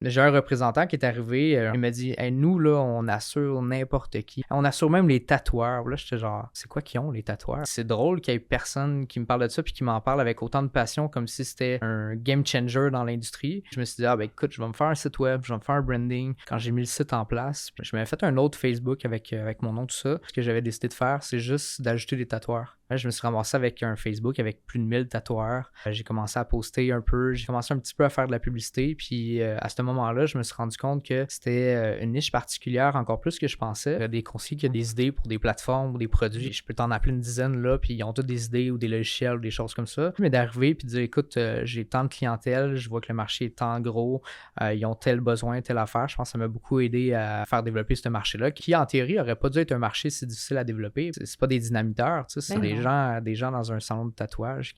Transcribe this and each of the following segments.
J'ai un représentant qui est arrivé, il m'a dit: «Hey, nous, là, on assure n'importe qui. On assure même les tatoueurs.» Là, j'étais genre: «C'est quoi qu'ils ont, les tatoueurs?» C'est drôle qu'il y ait personne qui me parle de ça puis qui m'en parle avec autant de passion comme si c'était un game changer dans l'industrie. Je me suis dit: «Ah ben écoute, je vais me faire un site web, je vais me faire un branding.» Quand j'ai mis le site en place, je m'avais fait un autre Facebook avec mon nom, tout ça. Ce que j'avais décidé de faire, c'est juste d'ajouter des tatoueurs. Là, je me suis ramassé avec un Facebook avec plus de 1000 tatoueurs. J'ai commencé à poster un peu, j'ai commencé un petit peu à faire de la publicité. Puis à ce moment-là, je me suis rendu compte que c'était une niche particulière, encore plus que je pensais. Il y a des conseillers qui ont des idées pour des plateformes ou des produits. Je peux t'en appeler une dizaine là, puis ils ont toutes des idées ou des logiciels ou des choses comme ça. Mais d'arriver puis de dire: écoute, j'ai tant de clientèle, je vois que le marché est tant gros, ils ont tel besoin, telle affaire. Je pense que ça m'a beaucoup aidé à faire développer ce marché-là, qui en théorie aurait pas dû être un marché si difficile à développer. C'est pas des dynamiteurs, tu sais, c'est des gens dans un salon de tatouage.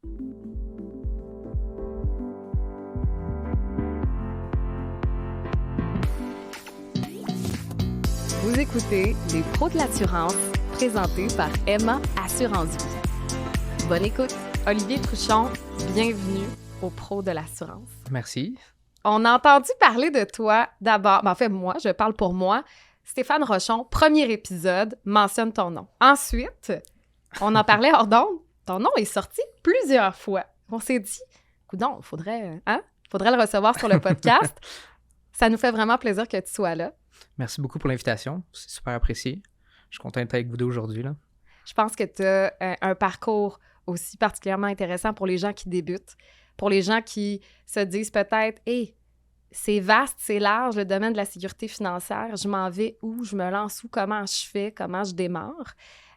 Vous écoutez Les Pros de l'assurance, présentés par Emma Assurance Vie. Bonne écoute. Olivier Trouchon, bienvenue aux Pros de l'assurance. Merci. On a entendu parler de toi d'abord. En fait, moi, je parle pour moi. Stéphane Rochon, premier épisode, mentionne ton nom. Ensuite, on en parlait hors d'onde. Ton nom est sorti plusieurs fois. On s'est dit, coudonc, faudrait le recevoir sur le podcast. Ça nous fait vraiment plaisir que tu sois là. Merci beaucoup pour l'invitation. C'est super apprécié. Je suis content d'être avec vous deux aujourd'hui, là. Je pense que tu as un parcours aussi particulièrement intéressant pour les gens qui débutent, pour les gens qui se disent peut-être « Hey, c'est vaste, c'est large, le domaine de la sécurité financière. Je m'en vais où? Je me lance où? Comment je fais? Comment je démarre? »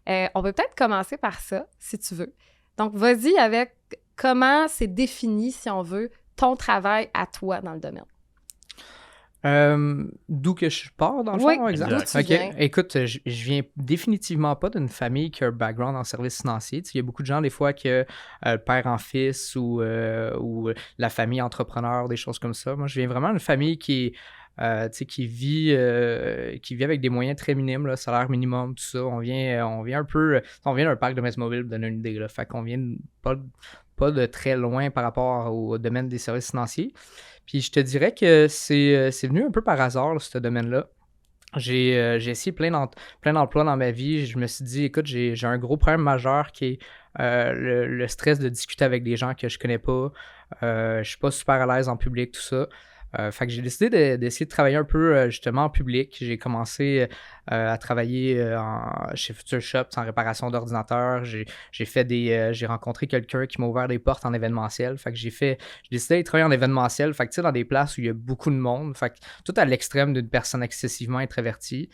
On peut peut-être commencer par ça, si tu veux. Donc, vas-y avec comment c'est défini, si on veut, ton travail à toi dans le domaine. D'où que je pars, dans le Oui, fond, exact. d'où tu viens. Écoute, je viens définitivement pas d'une famille qui a un background en service financier. Tu sais, il y a beaucoup de gens, des fois, que le père en fils ou la famille entrepreneur, des choses comme ça. Moi, je viens vraiment d'une famille tu sais, qui vit avec des moyens très minimes, là, salaire minimum, tout ça. On vient un peu... On vient d'un parc de Metz-Mobile, pour donner une idée, là. Fait qu'on vient pas de très loin par rapport au domaine des services financiers. Puis je te dirais que c'est venu un peu par hasard, là, ce domaine-là. J'ai essayé plein d'emplois dans ma vie. Je me suis dit, écoute, j'ai un gros problème majeur qui est le stress de discuter avec des gens que je connais pas. Je suis pas super à l'aise en public, tout ça. Fait que j'ai décidé d'essayer de travailler un peu justement en public. J'ai commencé à travailler chez Future Shop en réparation d'ordinateurs. J'ai rencontré quelqu'un qui m'a ouvert des portes en événementiel. Fait que j'ai décidé de travailler en événementiel. Fait que tu sais, dans des places où il y a beaucoup de monde. Fait que tout à l'extrême d'une personne excessivement introvertie.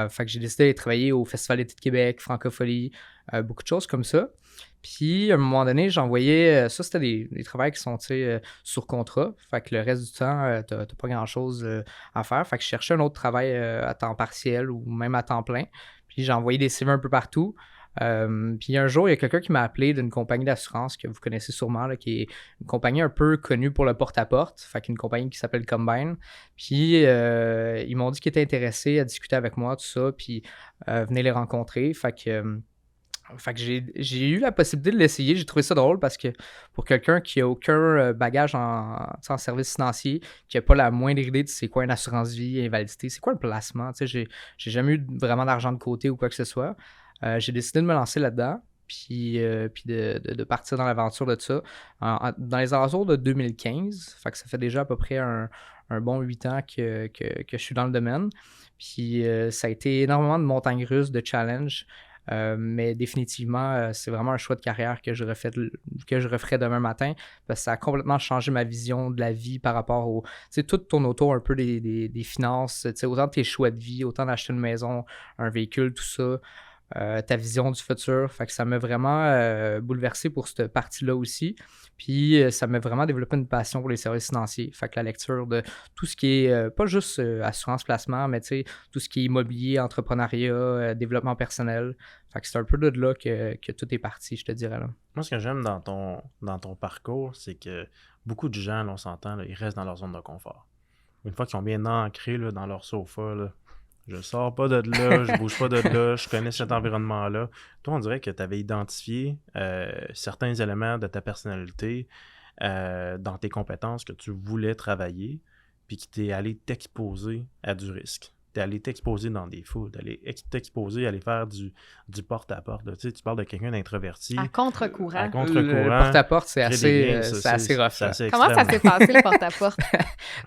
Fait que j'ai décidé de travailler au Festival d'été de Québec, Francophonie, beaucoup de choses comme ça. Puis, à un moment donné, j'envoyais... Ça, c'était des travails qui sont, tu sais, sur contrat. Fait que le reste du temps, t'as pas grand-chose à faire. Fait que je cherchais un autre travail à temps partiel ou même à temps plein. Puis, j'ai envoyé des CV un peu partout. Puis, un jour, il y a quelqu'un qui m'a appelé d'une compagnie d'assurance que vous connaissez sûrement, là, qui est une compagnie un peu connue pour le porte-à-porte. Fait qu'une compagnie qui s'appelle Combine. Puis, ils m'ont dit qu'ils étaient intéressés à discuter avec moi, tout ça. Puis, venez les rencontrer. Fait que j'ai eu la possibilité de l'essayer. J'ai trouvé ça drôle parce que pour quelqu'un qui a aucun bagage en service financier, qui n'a pas la moindre idée de c'est quoi une assurance vie, invalidité, c'est quoi le placement, tu sais, j'ai jamais eu vraiment d'argent de côté ou quoi que ce soit. J'ai décidé de me lancer là-dedans, puis de partir dans l'aventure de ça. Dans les alentours de 2015, fait que ça fait déjà à peu près un bon 8 ans que je suis dans le domaine. Puis ça a été énormément de montagnes russes, de challenges. Mais définitivement, c'est vraiment un choix de carrière que je referais demain matin parce que ça a complètement changé ma vision de la vie par rapport au... Tu sais, tout tourne autour un peu des finances, tu sais, autant de tes choix de vie, autant d'acheter une maison, un véhicule, tout ça, ta vision du futur. Fait que ça m'a vraiment bouleversé pour cette partie-là aussi. Puis ça m'a vraiment développé une passion pour les services financiers. Fait que la lecture de tout ce qui est, pas juste assurance placement, mais tu sais, tout ce qui est immobilier, entrepreneuriat, développement personnel. Fait que c'est un peu de là que tout est parti, je te dirais, là. Moi, ce que j'aime dans ton parcours, c'est que beaucoup de gens, là, on s'entend, là, ils restent dans leur zone de confort. Une fois qu'ils sont bien ancrés là, dans leur sofa, là, je sors pas de là, je bouge pas de là, je connais cet environnement-là. Toi, on dirait que tu avais identifié certains éléments de ta personnalité dans tes compétences que tu voulais travailler. puis que tu es allé t'exposer à du risque. Tu es allé t'exposer dans des foules, t'exposer, aller faire du porte-à-porte. Tu sais, tu parles de quelqu'un d'introverti. À contre-courant. À contre-courant. Le porte-à-porte, c'est créer des liens, c'est assez rough. c'est assez Comment ça extrême. s'est passé, le porte-à-porte?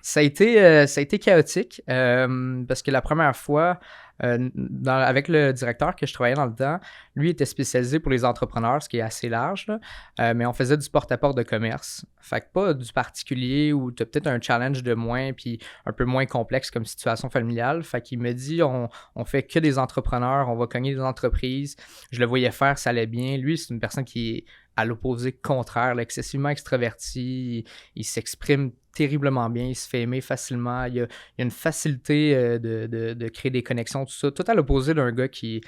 Ça a été chaotique parce que la première fois, avec le directeur que je travaillais dans le temps, lui était spécialisé pour les entrepreneurs, ce qui est assez large, là. Mais on faisait du porte-à-porte de commerce. Fait que pas du particulier où tu as peut-être un challenge de moins puis un peu moins complexe comme situation familiale. Fait qu'il me dit, on fait que des entrepreneurs, on va cogner des entreprises. Je le voyais faire, ça allait bien. Lui, c'est une personne qui est à l'opposé contraire, là, excessivement extraverti. Il s'exprime terriblement bien, il se fait aimer facilement, il y a une facilité de créer des connexions, tout ça, tout à l'opposé d'un gars qui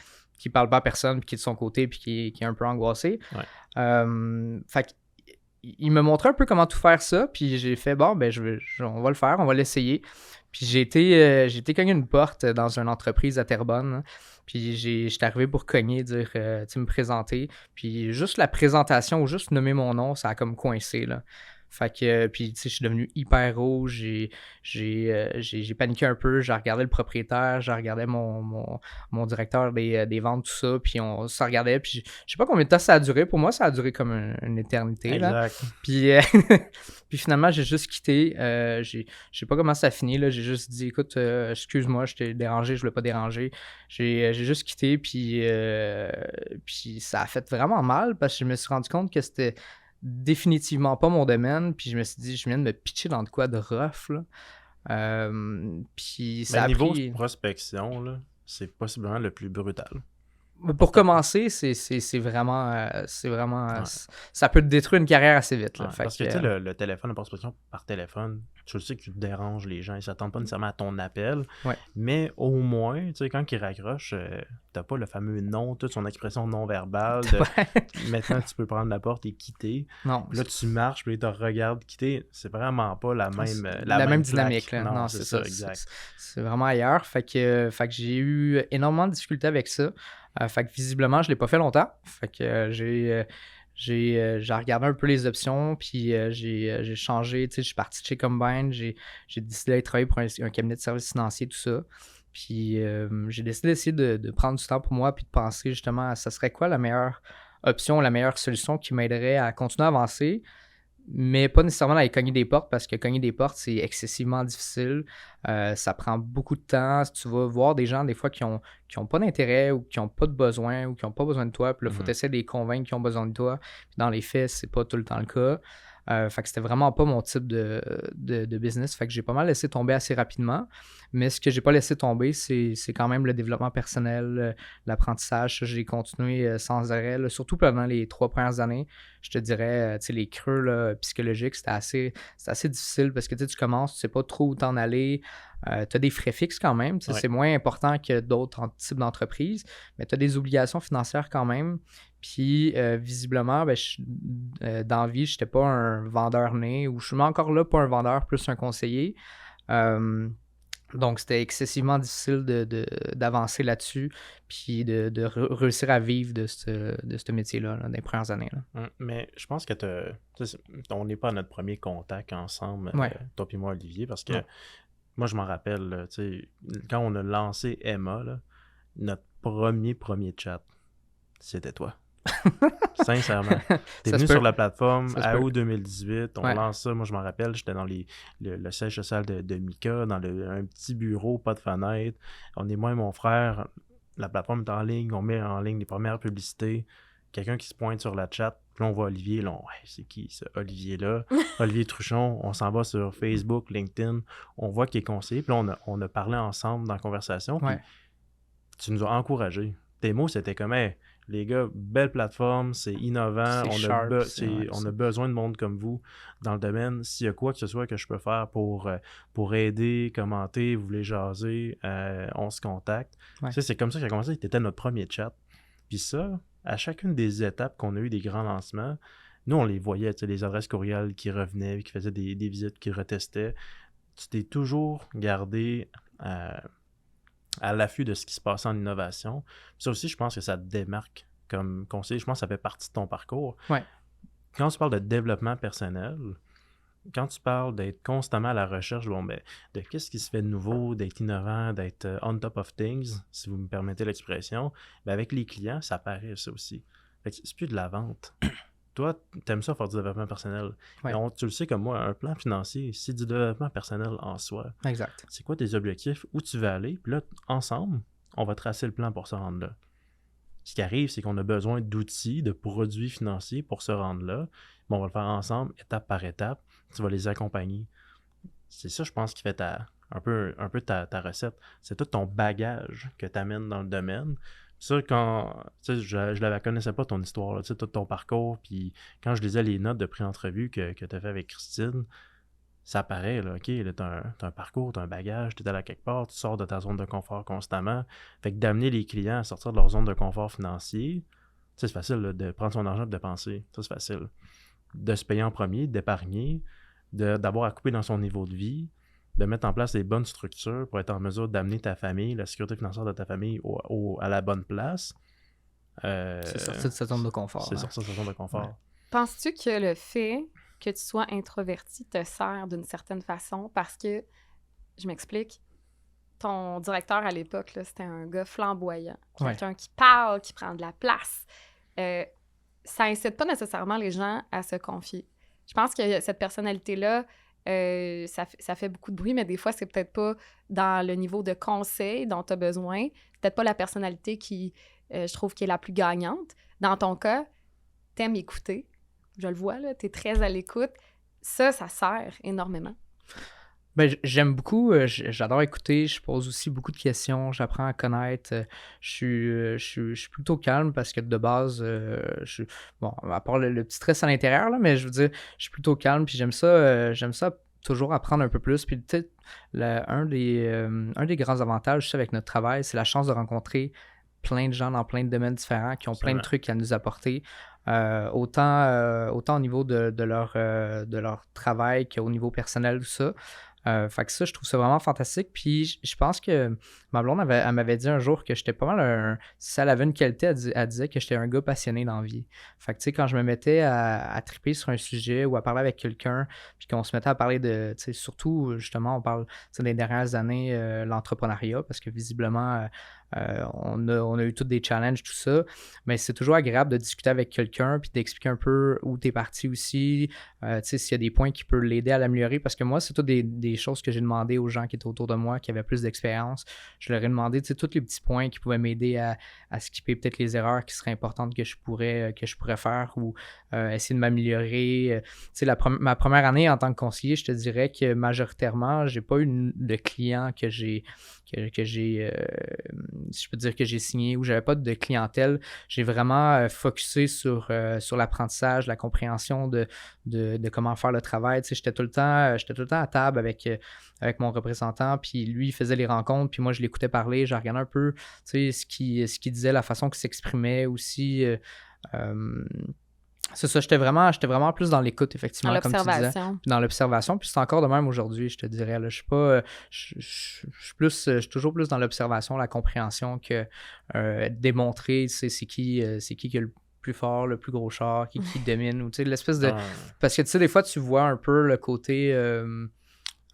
parle pas à personne, puis qui est de son côté, puis qui est un peu angoissé. Ouais. Fait il me montrait un peu comment tout faire ça, puis j'ai fait, bon, ben on va le faire, on va l'essayer. Puis j'ai été cogner une porte dans une entreprise à Terrebonne, hein. Puis j'étais arrivé pour cogner, dire, tu sais, me présenter. Puis juste la présentation, ou juste nommer mon nom, ça a comme coincé, là. Fait que, puis tu sais, je suis devenu hyper rouge, j'ai paniqué un peu, j'ai regardé le propriétaire, j'ai regardé mon directeur des ventes, tout ça, puis on se regardait, puis je sais pas combien de temps ça a duré, pour moi ça a duré comme une éternité, là. Exact. Puis, puis finalement, j'ai juste quitté, je sais pas comment ça a fini, là, j'ai juste dit, écoute, excuse-moi, je t'ai dérangé, je voulais pas déranger, j'ai juste quitté, puis ça a fait vraiment mal, parce que je me suis rendu compte que c'était définitivement pas mon domaine, puis je me suis dit, je viens de me pitcher dans de quoi de rough, là. Puis ça a niveau pris... prospection, là, c'est possiblement le plus brutal. Pour commencer, c'est vraiment... Ouais. Ça peut te détruire une carrière assez vite, là. Ouais, Fait parce que tu sais, le téléphone, la prospection par téléphone, tu le sais que tu déranges les gens, ils s'attendent pas nécessairement à ton appel, Ouais. mais au moins, tu sais, quand ils raccrochent, t'as pas le fameux non, toute son expression non-verbale de maintenant tu peux prendre la porte et quitter. Non, Puis là, tu marches, puis ils te regardent quitter. C'est vraiment pas la même, la même claque. dynamique, là. Non, c'est ça. Exact. C'est vraiment ailleurs. Fait que j'ai eu énormément de difficultés avec ça. Fait que visiblement, je l'ai pas fait longtemps. Fait que j'ai regardé un peu les options, puis j'ai changé. Tu sais, je suis parti de chez Combine, j'ai décidé d'aller travailler pour un cabinet de services financiers, tout ça. Puis j'ai décidé d'essayer de prendre du temps pour moi, puis de penser justement à ça serait quoi la meilleure option, la meilleure solution qui m'aiderait à continuer à avancer, mais pas nécessairement d'aller cogner des portes, parce que cogner des portes, c'est excessivement difficile. Ça prend beaucoup de temps. Tu vas voir des gens, des fois, qui ont pas d'intérêt, ou qui n'ont pas de besoin, ou qui n'ont pas besoin de toi. Puis là, il faut essayer de les convaincre qu'ils ont besoin de toi. Puis dans les faits, c'est pas tout le temps le cas. Fait que c'était vraiment pas mon type de business. Fait que j'ai pas mal laissé tomber assez rapidement. Mais ce que j'ai pas laissé tomber, c'est quand même le développement personnel, l'apprentissage. Ça, j'ai continué sans arrêt, là, surtout pendant les 3 premières années. Je te dirais, tu sais, les creux là, psychologiques, c'était assez difficile, parce que tu commences, tu sais pas trop où t'en aller. Tu as des frais fixes quand même. Ouais. C'est moins important que d'autres types d'entreprises, mais tu as des obligations financières quand même. Puis, visiblement, ben, dans la vie, je n'étais pas un vendeur né, ou je suis encore là, pas un vendeur, plus un conseiller. Donc, c'était excessivement difficile d'avancer là-dessus, puis de réussir à vivre de ce métier-là, là, dans les premières années, là. Mais je pense que on n'est pas à notre premier contact ensemble, Ouais. toi et moi, Olivier, parce que Non. moi, je m'en rappelle, là, tu sais, quand on a lancé Emma, là, notre premier chat, c'était toi. Sincèrement. T'es Ça se venu peut. sur la plateforme Ça se à peut. août 2018, on Ouais. lance ça, moi je m'en rappelle, j'étais dans le siège social de Mika, dans un petit bureau, pas de fenêtre. On est moi et mon frère, la plateforme est en ligne, on met en ligne les premières publicités, quelqu'un qui se pointe sur la chat, puis là on voit Olivier, là, ouais, c'est qui ce Olivier-là? Olivier Truchon, on s'en va sur Facebook, LinkedIn, on voit qu'il est conseiller, puis là on a parlé ensemble dans la conversation, puis Ouais. tu nous as encouragés. Tes mots, c'était comme, hey, les gars, belle plateforme, c'est innovant, C'est on, sharp, on a besoin de monde comme vous dans le domaine. S'il y a quoi que ce soit que je peux faire pour aider, commenter, vous voulez jaser, on se contacte. Ouais. Tu sais, c'est comme ça que ça a commencé, c'était notre premier chat. Puis ça, à chacune des étapes qu'on a eu des grands lancements, nous, on les voyait, tu sais, les adresses courriels qui revenaient, qui faisaient des visites, qui retestaient. Tu t'es toujours gardé à l'affût de ce qui se passe en innovation. Puis ça aussi, je pense que ça te démarque comme conseiller. Je pense que ça fait partie de ton parcours. Ouais. Quand tu parles de développement personnel, quand tu parles d'être constamment à la recherche, bon, ben, de qu'est-ce qui se fait de nouveau, d'être innovant, d'être on top of things, si vous me permettez l'expression, ben avec les clients, ça paraît ça aussi. Fait que c'est plus de la vente. Toi, t'aimes ça faire du développement personnel. Ouais. Et tu le sais comme moi, un plan financier, c'est du développement personnel en soi. Exact. C'est quoi tes objectifs, où tu veux aller, puis là, ensemble, on va tracer le plan pour se rendre là. Ce qui arrive, c'est qu'on a besoin d'outils, de produits financiers pour se rendre là. Bon, on va le faire ensemble, étape par étape. Tu vas les accompagner. C'est ça, je pense, qui fait un peu ta recette. C'est tout ton bagage que tu amènes dans le domaine. Ça, quand je la connaissais pas ton histoire, là, tout ton parcours. Puis quand je lisais les notes de pré-entrevue que tu as fait avec Christine, ça paraît, là, OK, là, t'as un parcours, t'as un bagage, t'es allé à quelque part, tu sors de ta zone de confort constamment. Fait que d'amener les clients à sortir de leur zone de confort financier, c'est facile là, de prendre son argent et de dépenser. Ça, c'est facile. De se payer en premier, d'épargner, d'avoir à couper dans son niveau de vie, de mettre en place les bonnes structures pour être en mesure d'amener ta famille, la sécurité financière de ta famille à la bonne place. C'est sortir de sa zone de confort. C'est sortir de sa zone de confort. Ouais. Penses-tu que le fait que tu sois introverti te sert d'une certaine façon? Parce que, je m'explique, ton directeur à l'époque, là, c'était un gars flamboyant, quelqu'un qui parle, qui prend de la place. Ça incite pas nécessairement les gens à se confier. Je pense que cette personnalité-là, ça fait beaucoup de bruit, mais des fois, c'est peut-être pas dans le niveau de conseil dont tu as besoin. C'est peut-être pas la personnalité qui, je trouve, qui est la plus gagnante. Dans ton cas, t'aimes écouter. Je le vois, là, t'es très à l'écoute. Ça sert énormément. Ben, j'aime beaucoup, j'adore écouter, je pose aussi beaucoup de questions, j'apprends à connaître, je suis plutôt calme parce que de base, bon, à part le petit stress à l'intérieur, là, mais je veux dire, je suis plutôt calme, puis j'aime ça toujours apprendre un peu plus, puis peut-être un des grands avantages avec notre travail, c'est la chance de rencontrer plein de gens dans plein de domaines différents qui ont plein de trucs à nous apporter. Autant au niveau de leur travail qu'au niveau personnel, tout ça. Fait que ça, je trouve ça vraiment fantastique. Puis je pense que ma blonde, elle m'avait dit un jour que j'étais pas mal si elle avait une qualité, elle disait que j'étais un gars passionné dans la vie. Fait que tu sais, quand je me mettais à triper sur un sujet ou à parler avec quelqu'un, puis qu'on se mettait à parler de, tu sais, surtout, justement, on parle des dernières années, l'entrepreneuriat, parce que visiblement, on a eu tous des challenges, tout ça. Mais c'est toujours agréable de discuter avec quelqu'un puis d'expliquer un peu où tu es parti aussi. Tu sais, s'il y a des points qui peuvent l'aider à l'améliorer. Parce que moi, c'est tout des choses que j'ai demandé aux gens qui étaient autour de moi, qui avaient plus d'expérience. Je leur ai demandé, tu sais, tous les petits points qui pouvaient m'aider à skipper peut-être les erreurs qui seraient importantes que je pourrais faire ou essayer de m'améliorer. Tu sais, ma première année en tant que conseiller, je te dirais que majoritairement, j'ai pas eu de clients que j'ai si je peux dire que j'ai signé ou j'avais pas de clientèle. J'ai vraiment focusé sur l'apprentissage, la compréhension de comment faire le travail. Tu sais, j'étais tout le temps à table avec mon représentant, puis lui, il faisait les rencontres, puis moi, je l'écoutais parler, je regardais un peu, tu sais, ce qu'il disait, la façon qu'il s'exprimait aussi. C'est ça, j'étais vraiment plus dans l'écoute, effectivement, comme tu disais. Dans l'observation. Puis c'est encore de même aujourd'hui, je te dirais. Là. Je suis pas. Je suis toujours plus dans l'observation, la compréhension que démontrer c'est qui est le plus fort, le plus gros char, qui domine. Ou tu sais, l'espèce de. Parce que tu sais, des fois, tu vois un peu le côté.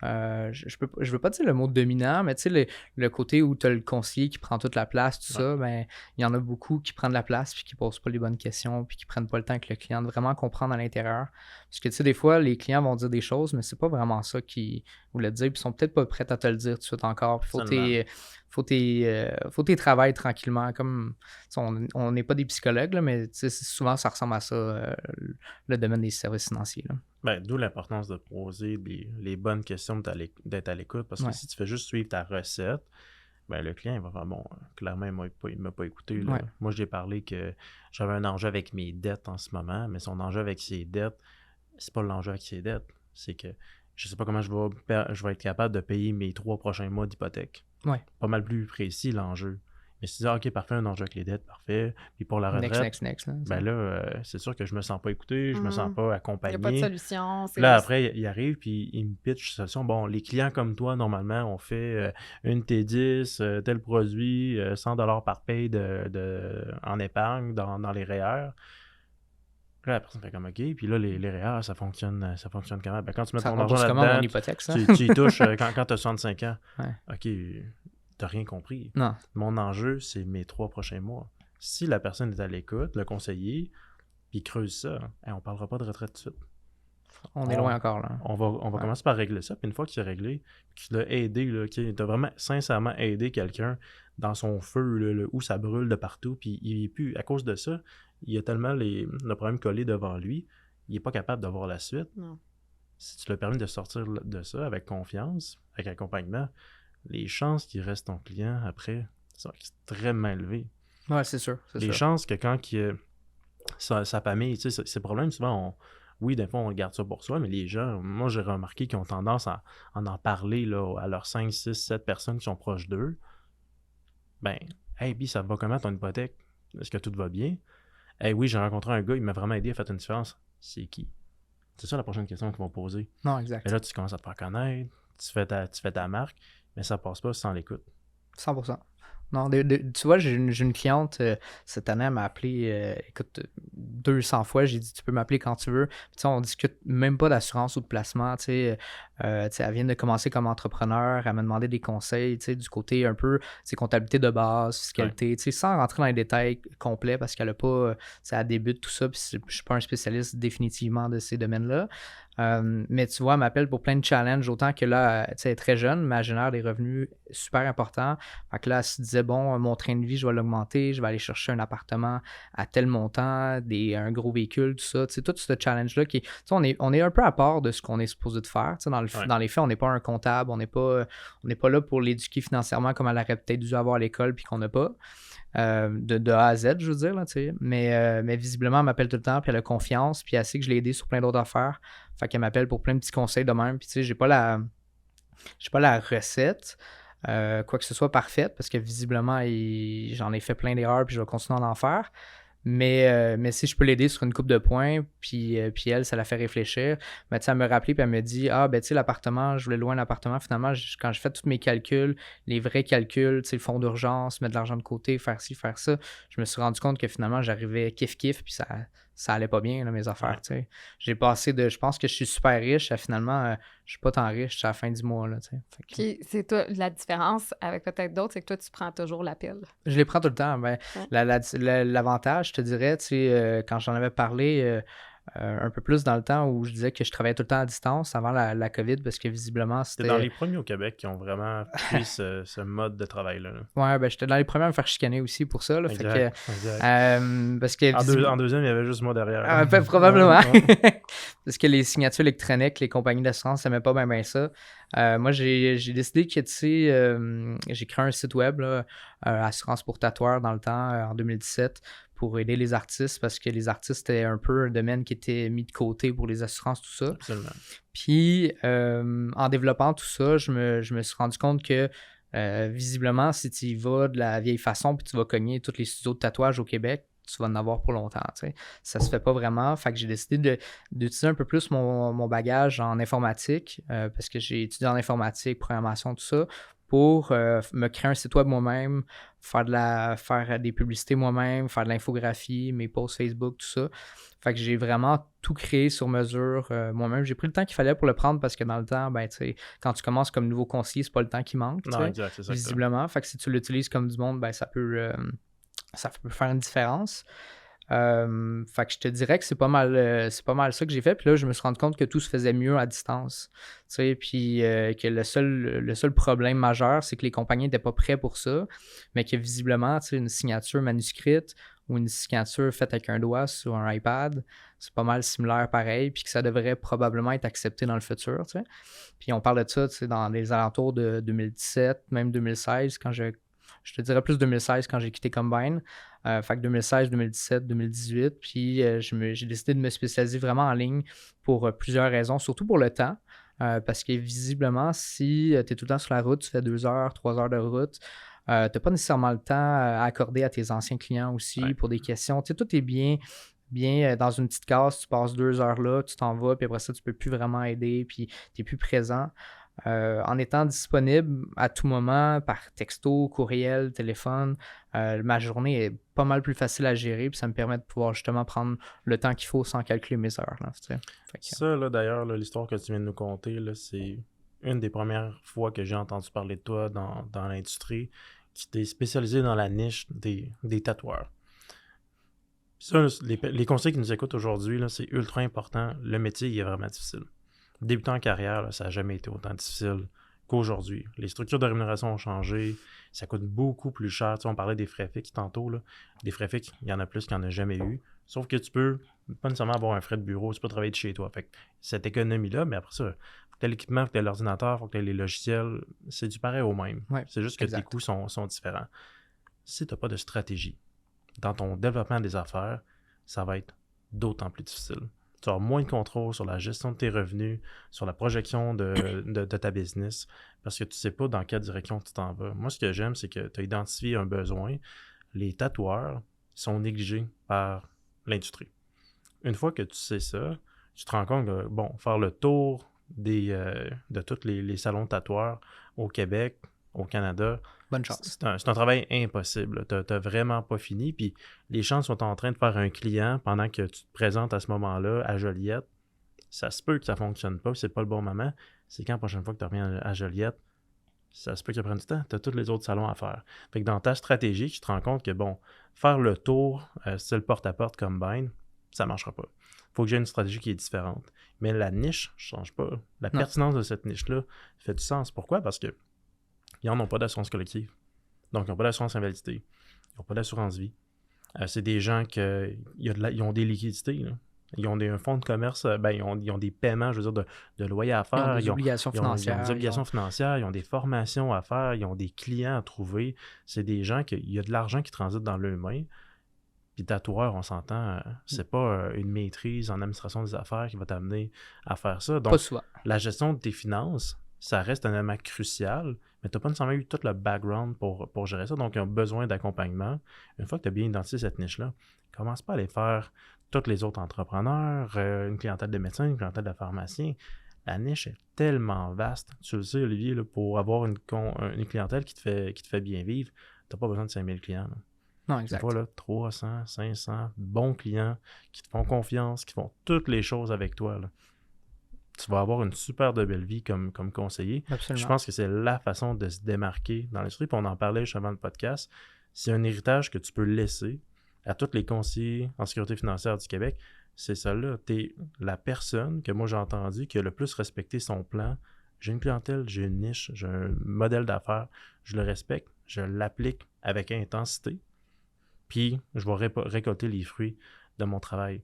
Je veux pas dire le mot dominant, mais tu sais, le côté où tu as le conseiller qui prend toute la place, tout ça, ben il y en a beaucoup qui prennent la place puis qui posent pas les bonnes questions puis qui prennent pas le temps avec le client de vraiment comprendre à l'intérieur. Parce que tu sais, des fois, les clients vont dire des choses, mais c'est pas vraiment ça qu'ils voulaient te dire puis ils sont peut-être pas prêts à te le dire tout de suite encore. Puis faut tes travailler tranquillement. Comme on n'est pas des psychologues, là, mais souvent ça ressemble à ça, le domaine des services financiers. Là. Ben, d'où l'importance de poser les bonnes questions, d'être à l'écoute, parce que si tu fais juste suivre ta recette, ben le client il va faire bon, clairement il m'a pas écouté. Là. Moi j'ai parlé que j'avais un enjeu avec mes dettes en ce moment, mais son enjeu avec ses dettes, c'est pas l'enjeu avec ses dettes, c'est que je sais pas comment je vais être capable de payer mes 3 prochains mois d'hypothèque. Pas mal plus précis l'enjeu. Mais si tu dis, OK, parfait, un enjeu avec les dettes, parfait. Puis pour la retraite, next, ben là, c'est sûr que je me sens pas écouté, je me sens pas accompagné. Il n'y a pas de solution. Là, après, il arrive, puis il me pitch une solution. Bon, les clients comme toi, normalement, on fait une T10, tel produit, 100$ par paye en épargne dans les REER. Là, la personne fait comme OK, puis là, les REER, ça fonctionne comment? Ben, quand tu mets Ça ton argent rembourse comment mon là-dedans, hypothèque, ça? tu y touches quand tu as 65 ans. Ouais. OK, t'as rien compris. Non. Mon enjeu, c'est mes 3 prochains mois. Si la personne est à l'écoute, le conseiller, puis il creuse ça, on parlera pas de retraite tout de suite. On est loin encore, là. On va commencer par régler ça, puis une fois que c'est réglé, que tu l'as aidé, là, que tu as vraiment sincèrement aidé quelqu'un dans son feu, là, où ça brûle de partout, puis il est plus, à cause de ça, il a tellement le problème collé devant lui, il est pas capable de voir la suite. Non. Si tu l'as permis de sortir de ça avec confiance, avec accompagnement, les chances qu'il reste ton client après sont extrêmement élevées. Ouais, c'est sûr. Les chances que quand sa famille, tu sais, ces problèmes, souvent, oui, des fois, on garde ça pour soi, mais les gens, moi, j'ai remarqué qu'ils ont tendance à en parler là, à leurs 5, 6, 7 personnes qui sont proches d'eux. Ben, hey, puis ça va comment ton hypothèque? Est-ce que tout va bien? Hey, oui, j'ai rencontré un gars, il m'a vraiment aidé, il a fait une différence. C'est qui? C'est ça la prochaine question qu'ils vont poser. Non, exact. Et là, tu commences à te faire connaître, tu fais ta marque, mais ça passe pas sans l'écoute. 100%. Non, tu vois, j'ai une cliente, cette année, elle m'a appelé, écoute, 200 fois, j'ai dit, tu peux m'appeler quand tu veux. Puis, tu sais, on discute même pas d'assurance ou de placement, tu sais, elle vient de commencer comme entrepreneur, elle m'a demandé des conseils, tu sais, du côté un peu, c'est comptabilité de base, fiscalité, tu sais, sans rentrer dans les détails complets parce qu'elle a pas, tu sais, elle débute tout ça, puis je suis pas un spécialiste définitivement de ces domaines-là. Mais tu vois, elle m'appelle pour plein de challenges, autant que là, tu sais, elle est très jeune, mais elle génère des revenus super importants. Fait que là, elle se disait, bon, mon train de vie, je vais l'augmenter, je vais aller chercher un appartement à tel montant, un gros véhicule, tout ça. Tu sais, tout ce challenge-là, tu sais, on est un peu à part de ce qu'on est supposé de faire. Tu sais, dans les faits, on n'est pas un comptable, on n'est pas là pour l'éduquer financièrement comme elle aurait peut-être dû avoir à l'école puis qu'on n'a pas. De A à Z, je veux dire, là, tu sais. Mais visiblement, elle m'appelle tout le temps, puis elle a confiance, puis elle sait que je l'ai aidé sur plein d'autres affaires. Fait qu'elle m'appelle pour plein de petits conseils de même. Puis tu sais, j'ai pas la recette, quoi que ce soit parfaite, parce que visiblement, j'en ai fait plein d'erreurs, puis je vais continuer à en faire. Mais si je peux l'aider sur une coupe de points, puis elle, ça la fait réfléchir, ben, elle me rappelait, puis elle me dit, ah, ben, tu sais, l'appartement, je voulais louer un appartement. Finalement, quand je fais tous mes calculs, les vrais calculs, tu sais, le fonds d'urgence, mettre de l'argent de côté, faire ci, faire ça, je me suis rendu compte que finalement, j'arrivais kiff-kiff, puis ça allait pas bien, là, mes affaires, tu sais. J'ai passé je pense que je suis super riche, à finalement, je suis pas tant riche à la fin du mois, là, tu sais. Puis c'est toi, la différence avec peut-être d'autres, c'est que toi, tu prends toujours l'appel. Je les prends tout le temps. Ben, l'avantage, je te dirais, tu sais, quand j'en avais parlé un peu plus dans le temps où je disais que je travaillais tout le temps à distance avant la COVID, parce que visiblement, c'était... dans les premiers au Québec qui ont vraiment pris ce mode de travail-là. Ouais, ben j'étais dans les premiers à me faire chicaner aussi pour ça. Là, exact. Parce que en deuxième, il y avait juste moi derrière. Probablement. Parce que les signatures électroniques, les compagnies d'assurance, ça n'aimait pas bien ça. Moi, j'ai décidé que, tu sais, j'ai créé un site web, là, Assurance pour tatoueurs dans le temps, en 2017, pour aider les artistes, parce que les artistes étaient un peu un domaine qui était mis de côté pour les assurances, tout ça. Absolument. Puis, en développant tout ça, je me suis rendu compte que, visiblement, si tu y vas de la vieille façon, puis tu vas cogner tous les studios de tatouage au Québec, tu vas en avoir pour longtemps, tu sais. Ça se fait pas vraiment. Fait que j'ai décidé d'utiliser un peu plus mon bagage en informatique, parce que j'ai étudié en informatique, programmation, tout ça, pour me créer un site web moi-même, faire des publicités moi-même, faire de l'infographie, mes posts Facebook, tout ça. Fait que j'ai vraiment tout créé sur mesure moi-même. J'ai pris le temps qu'il fallait pour le prendre, parce que dans le temps, ben, tu sais, quand tu commences comme nouveau conseiller, c'est pas le temps qui manque, Non, exact, c'est ça. visiblement. Fait que si tu l'utilises comme du monde, ben, ça peut faire une différence. Fait que je te dirais que c'est pas mal ça que j'ai fait. Puis là, je me suis rendu compte que tout se faisait mieux à distance. Tu sais, puis que le seul problème majeur, c'est que les compagnies n'étaient pas prêts pour ça, mais que visiblement, tu sais, une signature manuscrite ou une signature faite avec un doigt sur un iPad, c'est pas mal similaire pareil, puis que ça devrait probablement être accepté dans le futur, tu sais. Puis on parle de ça, tu sais, dans les alentours de 2017, même 2016, je te dirais plus 2016 quand j'ai quitté Combine. Fait que 2016, 2017, 2018. Puis j'ai décidé de me spécialiser vraiment en ligne pour plusieurs raisons, surtout pour le temps. Parce que visiblement, si tu es tout le temps sur la route, tu fais 2 heures, 3 heures de route, tu n'as pas nécessairement le temps à accorder à tes anciens clients aussi pour des questions. Tu sais, tout est bien dans une petite case, tu passes 2 heures là, tu t'en vas, puis après ça, tu ne peux plus vraiment aider, puis tu n'es plus présent. en étant disponible à tout moment par texto, courriel, téléphone, ma journée est pas mal plus facile à gérer, puis ça me permet de pouvoir justement prendre le temps qu'il faut sans calculer mes heures. Là, fait que, Ça, là, d'ailleurs, là, l'histoire que tu viens de nous conter, là, c'est une des premières fois que j'ai entendu parler de toi dans l'industrie, qui t'es spécialisé dans la niche des tatoueurs. Ça, là, les conseils qui nous écoutent aujourd'hui, là, c'est ultra important. Le métier, il est vraiment difficile. Débutant en carrière, là, ça n'a jamais été autant difficile qu'aujourd'hui. Les structures de rémunération ont changé. Ça coûte beaucoup plus cher. Tu sais, on parlait des frais fixes tantôt. Là. Des frais fixes, il y en a plus qu'il n'y en a jamais eu. Sauf que tu peux pas nécessairement avoir un frais de bureau. Tu peux travailler de chez toi. Fait que cette économie-là, mais après ça, faut que tu aies l'équipement, faut que tu aies l'ordinateur, faut que tu aies les logiciels. C'est du pareil au même. Ouais, c'est juste que exact. tes coûts sont différents. Si tu n'as pas de stratégie dans ton développement des affaires, ça va être d'autant plus difficile. Tu vas avoir moins de contrôle sur la gestion de tes revenus, sur la projection de ta business, parce que tu ne sais pas dans quelle direction tu t'en vas. Moi, ce que j'aime, c'est que tu as identifié un besoin. Les tatoueurs sont négligés par l'industrie. Une fois que tu sais ça, tu te rends compte que, bon, faire le tour de tous les salons de tatoueurs au Québec, au Canada, bonne chance. c'est un travail impossible. Tu n'as vraiment pas fini. Puis les gens sont en train de faire un client pendant que tu te présentes à ce moment-là à Joliette. Ça se peut que ça ne fonctionne pas, c'est pas le bon moment. C'est quand la prochaine fois que tu reviens à Joliette, ça se peut que ça prenne du temps. Tu as tous les autres salons à faire. Fait que dans ta stratégie, tu te rends compte que, bon, faire le tour, style porte-à-porte combine, ça ne marchera pas. Il faut que j'ai une stratégie qui est différente. Mais la niche ne change pas. La pertinence de cette niche-là fait du sens. Pourquoi? Parce que ils n'en ont pas d'assurance collective. Donc, ils n'ont pas d'assurance invalidité. Ils n'ont pas d'assurance vie. C'est des gens qui ils ont des liquidités. Là. Ils ont un fonds de commerce, ils ont des paiements, je veux dire, de loyers à faire. Ils ont des obligations financières. Ils ont des obligations financières, ils ont des formations à faire, ils ont des clients à trouver. C'est des gens il y a de l'argent qui transite dans leurs mains. Puis tatoueur, on s'entend, c'est pas une maîtrise en administration des affaires qui va t'amener à faire ça. Donc, pas souvent. La gestion de tes finances, ça reste un élément crucial, mais tu n'as pas nécessairement eu tout le background pour gérer ça. Donc, ils ont besoin d'accompagnement. Une fois que tu as bien identifié cette niche-là, commence pas à aller faire tous les autres entrepreneurs, une clientèle de médecins, une clientèle de pharmaciens. La niche est tellement vaste. Tu le sais, Olivier, là, pour avoir une clientèle qui te fait bien vivre, tu n'as pas besoin de 5000 clients. Là. Non, exact. Tu vois, là, 300, 500 bons clients qui te font confiance, qui font toutes les choses avec toi. Là. Tu vas avoir une super de belle vie comme conseiller. Absolument. Je pense que c'est la façon de se démarquer dans l'industrie. Puis on en parlait juste avant le podcast. C'est un héritage que tu peux laisser à tous les conseillers en sécurité financière du Québec. C'est ça là. Tu es la personne que moi j'ai entendu qui a le plus respecté son plan. J'ai une clientèle, j'ai une niche, j'ai un modèle d'affaires. Je le respecte, je l'applique avec intensité. Puis je vais récolter les fruits de mon travail.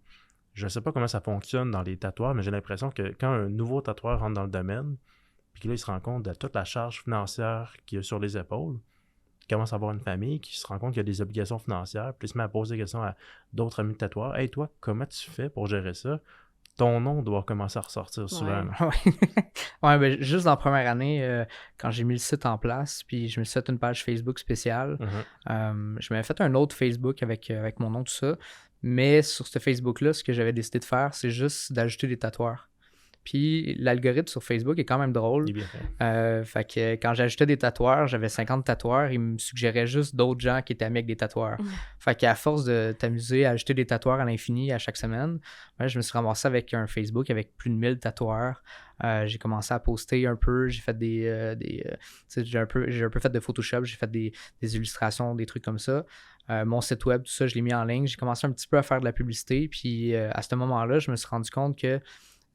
Je ne sais pas comment ça fonctionne dans les tatoueurs, mais j'ai l'impression que quand un nouveau tatoueur rentre dans le domaine, puis que là, il se rend compte de toute la charge financière qu'il a sur les épaules, il commence à avoir une famille, qui se rend compte qu'il y a des obligations financières, puis il se met à poser des questions à d'autres amis de tatoueurs. « Hey, toi, comment tu fais pour gérer ça? » Ton nom doit commencer à ressortir souvent. Ouais, ben, juste dans la première année, quand j'ai mis le site en place, puis je me suis fait une page Facebook spéciale, je m'avais fait un autre Facebook avec mon nom, tout ça. Mais sur ce Facebook-là, ce que j'avais décidé de faire, c'est juste d'ajouter des tatoueurs. Puis l'algorithme sur Facebook est quand même drôle. Il est bien fait. Fait que quand j'ajoutais des tatoueurs, j'avais 50 tatoueurs, il me suggérait juste d'autres gens qui étaient amis avec des tatoueurs. Fait qu'à force de t'amuser à ajouter des tatoueurs à l'infini à chaque semaine, je me suis ramassé avec un Facebook avec plus de 1000 tatoueurs. J'ai commencé à poster un peu, j'ai fait j'ai un peu fait de Photoshop, j'ai fait des illustrations, des trucs comme ça. Mon site web, tout ça, je l'ai mis en ligne. J'ai commencé un petit peu à faire de la publicité. Puis à ce moment-là, je me suis rendu compte que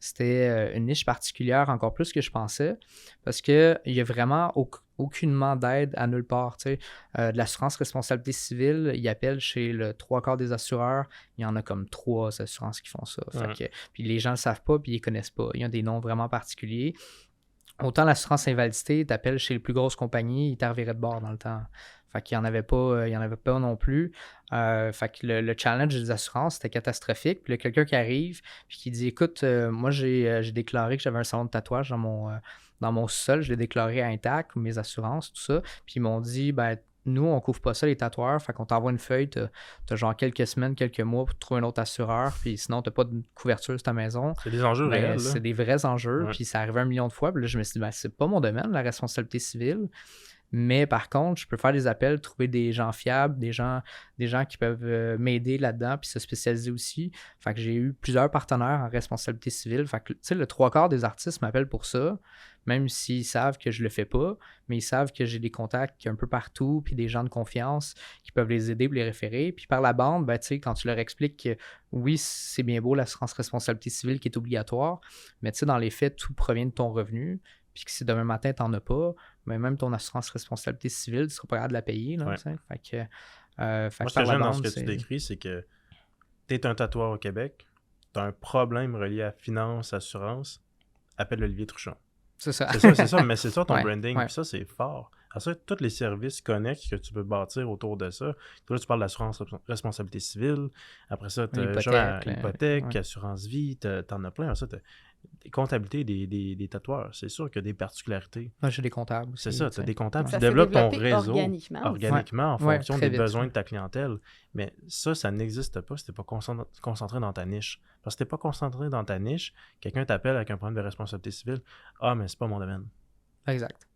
c'était une niche particulière, encore plus que je pensais, parce qu'il n'y a vraiment aucunement d'aide à nulle part. De l'assurance responsabilité civile, ils appellent chez le 3/4 des assureurs. Il y en a comme 3 assurances qui font ça. Puis les gens ne le savent pas, puis ils ne connaissent pas. Il y a des noms vraiment particuliers. Autant l'assurance invalidité, tu appelles chez les plus grosses compagnies, ils t'arriveraient de bord dans le temps. Fait qu'il n'y en avait pas non plus. Fait que le challenge des assurances, c'était catastrophique. Puis là, quelqu'un qui arrive puis qui dit « Écoute, moi, j'ai déclaré que j'avais un salon de tatouage dans mon sol. Je l'ai déclaré à Intact, mes assurances, tout ça. Puis ils m'ont dit « Ben, nous, on couvre pas ça, les tatoueurs. Fait qu'on t'envoie une feuille, t'as genre quelques semaines, quelques mois pour trouver un autre assureur. Puis sinon, t'as pas de couverture sur ta maison. C'est des enjeux réels, là. C'est des vrais enjeux. Ouais. Puis ça arrive 1 million de fois. Puis là, je me suis dit, c'est pas mon domaine, la responsabilité civile. Mais par contre, je peux faire des appels, trouver des gens fiables, des gens qui peuvent m'aider là-dedans, puis se spécialiser aussi. Fait que j'ai eu plusieurs partenaires en responsabilité civile. Fait que, tu sais, le 3/4 des artistes m'appellent pour ça, même s'ils savent que je le fais pas, mais ils savent que j'ai des contacts un peu partout, puis des gens de confiance qui peuvent les aider pour les référer. Puis par la bande, ben, tu sais, quand tu leur expliques que oui, c'est bien beau l'assurance responsabilité civile qui est obligatoire, mais tu sais, dans les faits, tout provient de ton revenu. Puis que si demain matin, t'en as pas, mais même ton assurance responsabilité civile, tu seras pas capable de la payer. Là, Ouais. Fait que, Moi, ce que j'aime dans ce que tu décris, c'est que tu es un tatoueur au Québec, tu as un problème relié à finance, assurance, appelle Olivier Truchon. C'est ça. C'est ça, mais c'est ça ton Ouais, branding, ouais. puis ça, c'est fort. À ça, tous les services connexes que tu peux bâtir autour de ça. Là, tu parles d'assurance responsabilité civile. Après ça, tu as hypothèque, ouais. assurance vie, t'en as plein. Ça, comptabilité des tatoueurs. C'est sûr qu'il y a des particularités. Moi, j'ai des comptables aussi. C'est ça, tu as des comptables. Ça Tu s'est développes ton développé réseau organiquement en Ouais, fonction très des vite. besoins de ta clientèle. Mais ça n'existe pas si tu n'es pas concentré dans ta niche. Parce que si tu n'es pas concentré dans ta niche, quelqu'un t'appelle avec un problème de responsabilité civile. Ah, mais c'est pas mon domaine. Exact.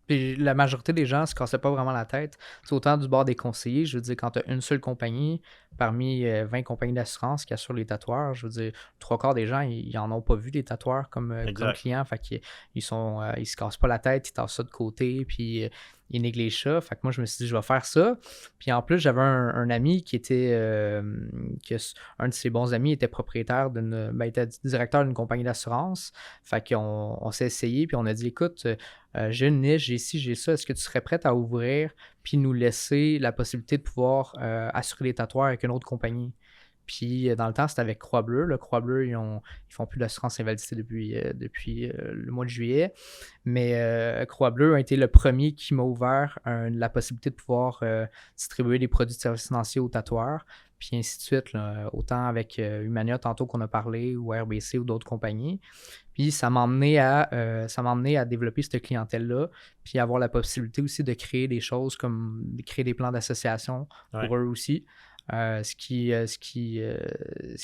Puis la majorité des gens se cassaient pas vraiment la tête. C'est autant du bord des conseillers. Je veux dire, quand tu as une seule compagnie, parmi 20 compagnies d'assurance qui assurent les tatoueurs, je veux dire, 3/4 des gens, ils en ont pas vu des tatoueurs comme clients. Fait qu'ils ils se cassent pas la tête, ils tassent ça de côté, puis ils négligent ça. Fait que moi, je me suis dit, je vais faire ça. Puis en plus, j'avais un ami qui était, un de ses bons amis était propriétaire était directeur d'une compagnie d'assurance. Fait qu'on s'est essayé, puis on a dit, écoute, j'ai une niche, j'ai ci, j'ai ça, est-ce que tu serais prête à ouvrir puis nous laisser la possibilité de pouvoir assurer les tatoueurs avec une autre compagnie? Puis dans le temps, c'était avec Croix-Bleu. Le Croix-Bleu, ils font plus d'assurance invalidité depuis le mois de juillet. Mais Croix-Bleu a été le premier qui m'a ouvert la possibilité de pouvoir distribuer des produits de services financiers aux tatoueurs. Puis ainsi de suite, là, autant avec Humania tantôt qu'on a parlé, ou RBC ou d'autres compagnies. Puis ça m'a emmené à développer cette clientèle-là, puis avoir la possibilité aussi de créer des choses comme de créer des plans d'association pour eux aussi. Ce qui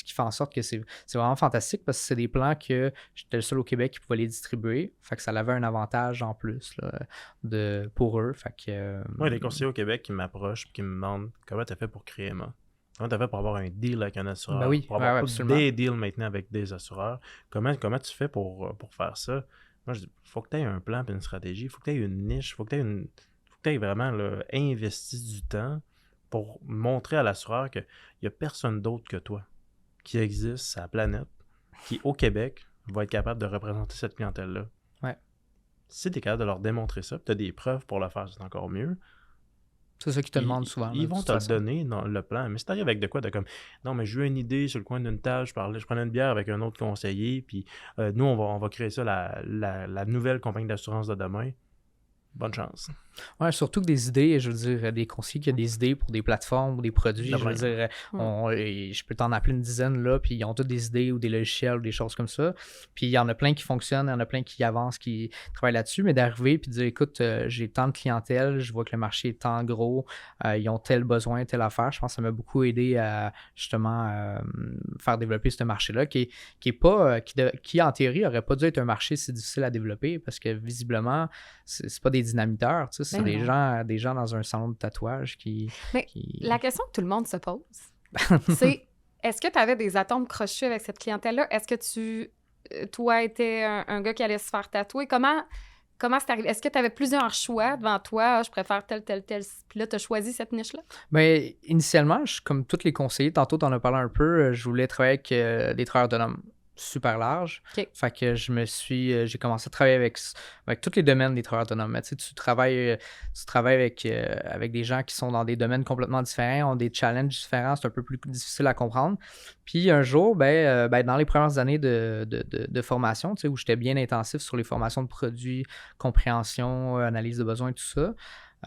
fait en sorte que c'est vraiment fantastique parce que c'est des plans que j'étais le seul au Québec qui pouvait les distribuer. Fait que ça avait un avantage en plus là, pour eux. Fait que, Moi, il y a des conseillers au Québec qui m'approchent et qui me demandent comment tu as fait pour créer Emma. Comment tu as fait pour avoir un deal avec un assureur? Ben oui, pour avoir absolument. des deals maintenant avec des assureurs. Comment tu fais pour faire ça? Moi, je dis, il faut que tu aies un plan et une stratégie. Il faut que tu aies une niche. Il faut que tu aies vraiment là, investi du temps pour montrer à l'assureur qu'il n'y a personne d'autre que toi qui existe sur la planète, qui, au Québec, va être capable de représenter cette clientèle-là. Ouais. Si tu es capable de leur démontrer ça, tu as des preuves pour le faire, c'est encore mieux. C'est ça qu'ils te demandent souvent. Ils vont te le donner dans le plan. Mais si t'arrives avec de quoi, de comme, non, mais j'ai eu une idée sur le coin d'une table, je prenais une bière avec un autre conseiller, puis nous, on va créer ça, la nouvelle compagnie d'assurance de demain. Bonne chance. Ouais, surtout que des idées, je veux dire, des conseillers qui ont des idées pour des plateformes ou des produits, je veux dire, je peux t'en appeler une dizaine là, puis ils ont toutes des idées ou des logiciels ou des choses comme ça. Puis il y en a plein qui fonctionnent, il y en a plein qui avancent, qui travaillent là-dessus, mais d'arriver puis de dire, écoute, j'ai tant de clientèle, je vois que le marché est tant gros, ils ont tel besoin, telle affaire. Je pense que ça m'a beaucoup aidé à justement faire développer ce marché-là, qui en théorie n'aurait pas dû être un marché si difficile à développer parce que visiblement, c'est pas des dynamiteurs, tu sais, c'est des gens dans un salon de tatouage qui... La question que tout le monde se pose, c'est est-ce que tu avais des atomes crochus avec cette clientèle-là? Est-ce que toi, étais un gars qui allait se faire tatouer? Comment c'est arrivé? Est-ce que tu avais plusieurs choix devant toi? Je préfère tel. Puis là, tu as choisi cette niche-là? Bien, initialement, comme tous les conseillers, tantôt, tu en as parlé un peu, je voulais travailler avec des travailleurs autonomes super large. Okay. Fait que j'ai commencé à travailler avec tous les domaines des travailleurs autonomes. Mais, tu travailles avec des gens qui sont dans des domaines complètement différents, ont des challenges différents, c'est un peu plus difficile à comprendre. Puis un jour, dans les premières années de formation, où j'étais bien intensif sur les formations de produits, compréhension, analyse de besoins, tout ça,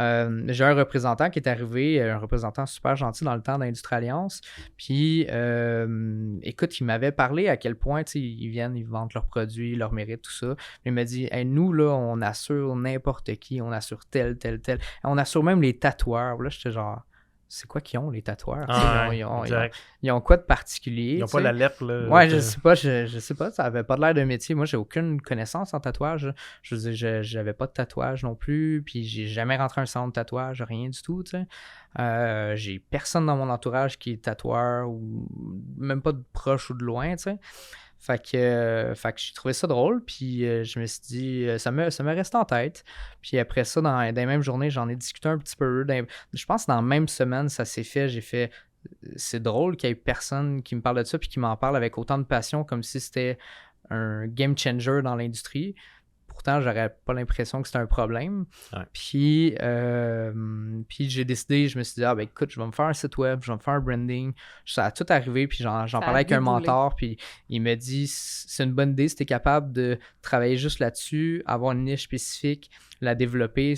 j'ai un représentant qui est arrivé, un représentant super gentil dans le temps d'Industrie Alliance. Puis, écoute, il m'avait parlé à quel point, tu sais, ils viennent, ils vendent leurs produits, leurs mérites, tout ça. Il m'a dit, hey, nous, là, on assure n'importe qui, on assure tel. On assure même les tatoueurs. Là, j'étais genre, c'est quoi qu'ils ont, les tatoueurs? Ils ont quoi de particulier? Ils n'ont pas la lettre, là. Ouais, je sais pas, ça avait pas de l'air d'un métier. Moi, j'ai aucune connaissance en tatouage. Je veux dire, j'avais pas de tatouage non plus, puis j'ai jamais rentré un salon de tatouage, rien du tout, tu sais. J'ai personne dans mon entourage qui est tatoueur, ou même pas de proche ou de loin, tu sais. Fait que j'ai trouvé ça drôle, puis je me suis dit, ça me reste en tête. Puis après ça, dans les mêmes journées, j'en ai discuté un petit peu. Je pense que dans la même semaine, ça s'est fait. J'ai fait, c'est drôle qu'il y ait personne qui me parle de ça, puis qui m'en parle avec autant de passion, comme si c'était un game changer dans l'industrie. Pourtant, j'aurais pas l'impression que c'était un problème. Ouais. Puis j'ai décidé, je me suis dit, ben écoute, je vais me faire un site web, je vais me faire un branding. Ça a tout arrivé, puis j'en parlais avec un mentor, puis il m'a dit, c'est une bonne idée si tu es capable de travailler juste là-dessus, avoir une niche spécifique, la développer.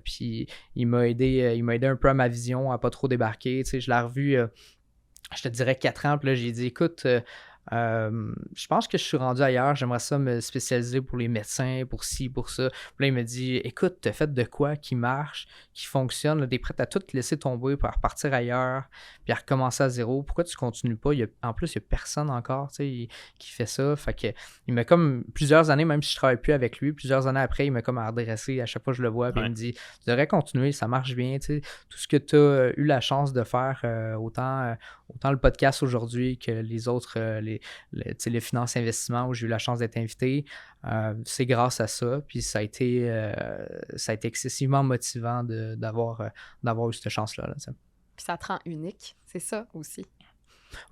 Puis il m'a aidé un peu à ma vision, à pas trop débarquer. Tu sais, je l'ai revu, je te dirais 4 ans, puis là, j'ai dit, écoute... je pense que je suis rendu ailleurs, j'aimerais ça me spécialiser pour les médecins, pour ci, pour ça. Puis là, il me dit, écoute, t'as fait de quoi qui marche, qui fonctionne, t'es prêt à tout laisser tomber pour repartir ailleurs, puis à recommencer à zéro. Pourquoi tu continues pas? En plus, il n'y a personne encore, tu sais, qui fait ça. Fait que il m'a comme, plusieurs années, même si je travaille plus avec lui, plusieurs années après, il m'a comme adressé à chaque fois que je le vois, puis il me dit, tu devrais continuer, ça marche bien, tu sais. Tout ce que tu as eu la chance de faire, autant le podcast aujourd'hui que les autres, les finances investissements où j'ai eu la chance d'être invité, c'est grâce à ça. Puis ça a été excessivement motivant d'avoir eu cette chance-là. Là, puis ça te rend unique, c'est ça aussi.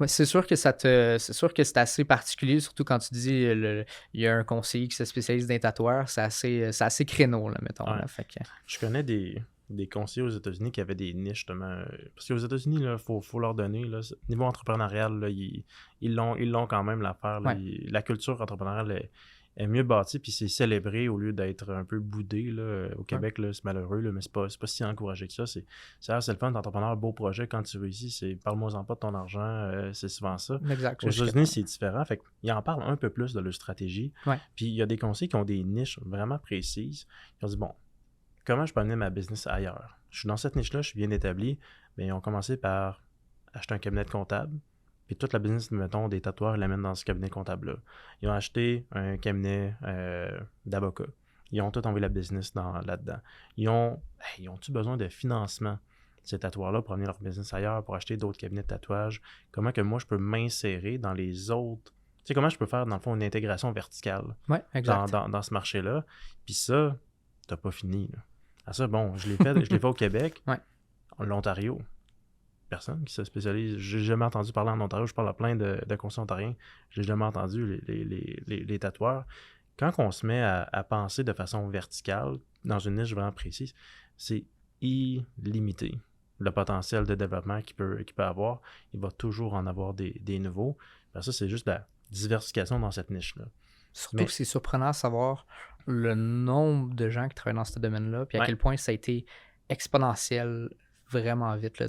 Ouais, c'est sûr que c'est assez particulier, surtout quand tu dis il y a un conseiller qui se spécialise dans les tatoueurs, c'est assez créneau, là, mettons. Ouais. Là, fait que... Je connais des conseillers aux États-Unis qui avaient des niches, justement. Parce qu'aux États-Unis, il faut leur donner, là, niveau entrepreneurial, là, ils l'ont quand même l'affaire. Là, Ouais. La culture entrepreneuriale est mieux bâtie, puis c'est célébré au lieu d'être un peu boudé. Là. Au Québec, là, c'est malheureux, là, mais c'est pas si encouragé que ça. C'est le fun d'entrepreneur, beau projet. Quand tu réussis, c'est parle-moi-en pas de ton argent, c'est souvent ça. Exact. Aux États-Unis, c'est différent. Fait qu'ils en parlent un peu plus de leur stratégie. Ouais. Puis il y a des conseillers qui ont des niches vraiment précises. Ils ont dit, bon, comment je peux amener ma business ailleurs? Je suis dans cette niche-là, je suis bien établi, mais ils ont commencé par acheter un cabinet de comptable, puis toute la business, mettons, des tatoueurs, ils l'amènent dans ce cabinet comptable-là. Ils ont acheté un cabinet d'avocats. Ils ont tout envoyé la business là-dedans. Ils ont-tu besoin de financement, ces tatoueurs-là, pour amener leur business ailleurs, pour acheter d'autres cabinets de tatouage? Comment que moi, je peux m'insérer dans les autres... Tu sais, comment je peux faire, dans le fond, une intégration verticale dans ce marché-là? Puis ça, t'as pas fini, là. Ah ça, bon, je l'ai fait au Québec, en l'Ontario. Personne qui se spécialise. J'ai jamais entendu parler en Ontario. Je parle à plein de conseillers ontariens. J'ai jamais entendu les tatoueurs. Quand on se met à penser de façon verticale, dans une niche vraiment précise, c'est illimité. Le potentiel de développement qu'il peut avoir, il va toujours en avoir des nouveaux. Ben ça, c'est juste la diversification dans cette niche-là. Surtout que c'est surprenant de savoir le nombre de gens qui travaillent dans ce domaine-là, puis à quel point ça a été exponentiel vraiment vite. Là.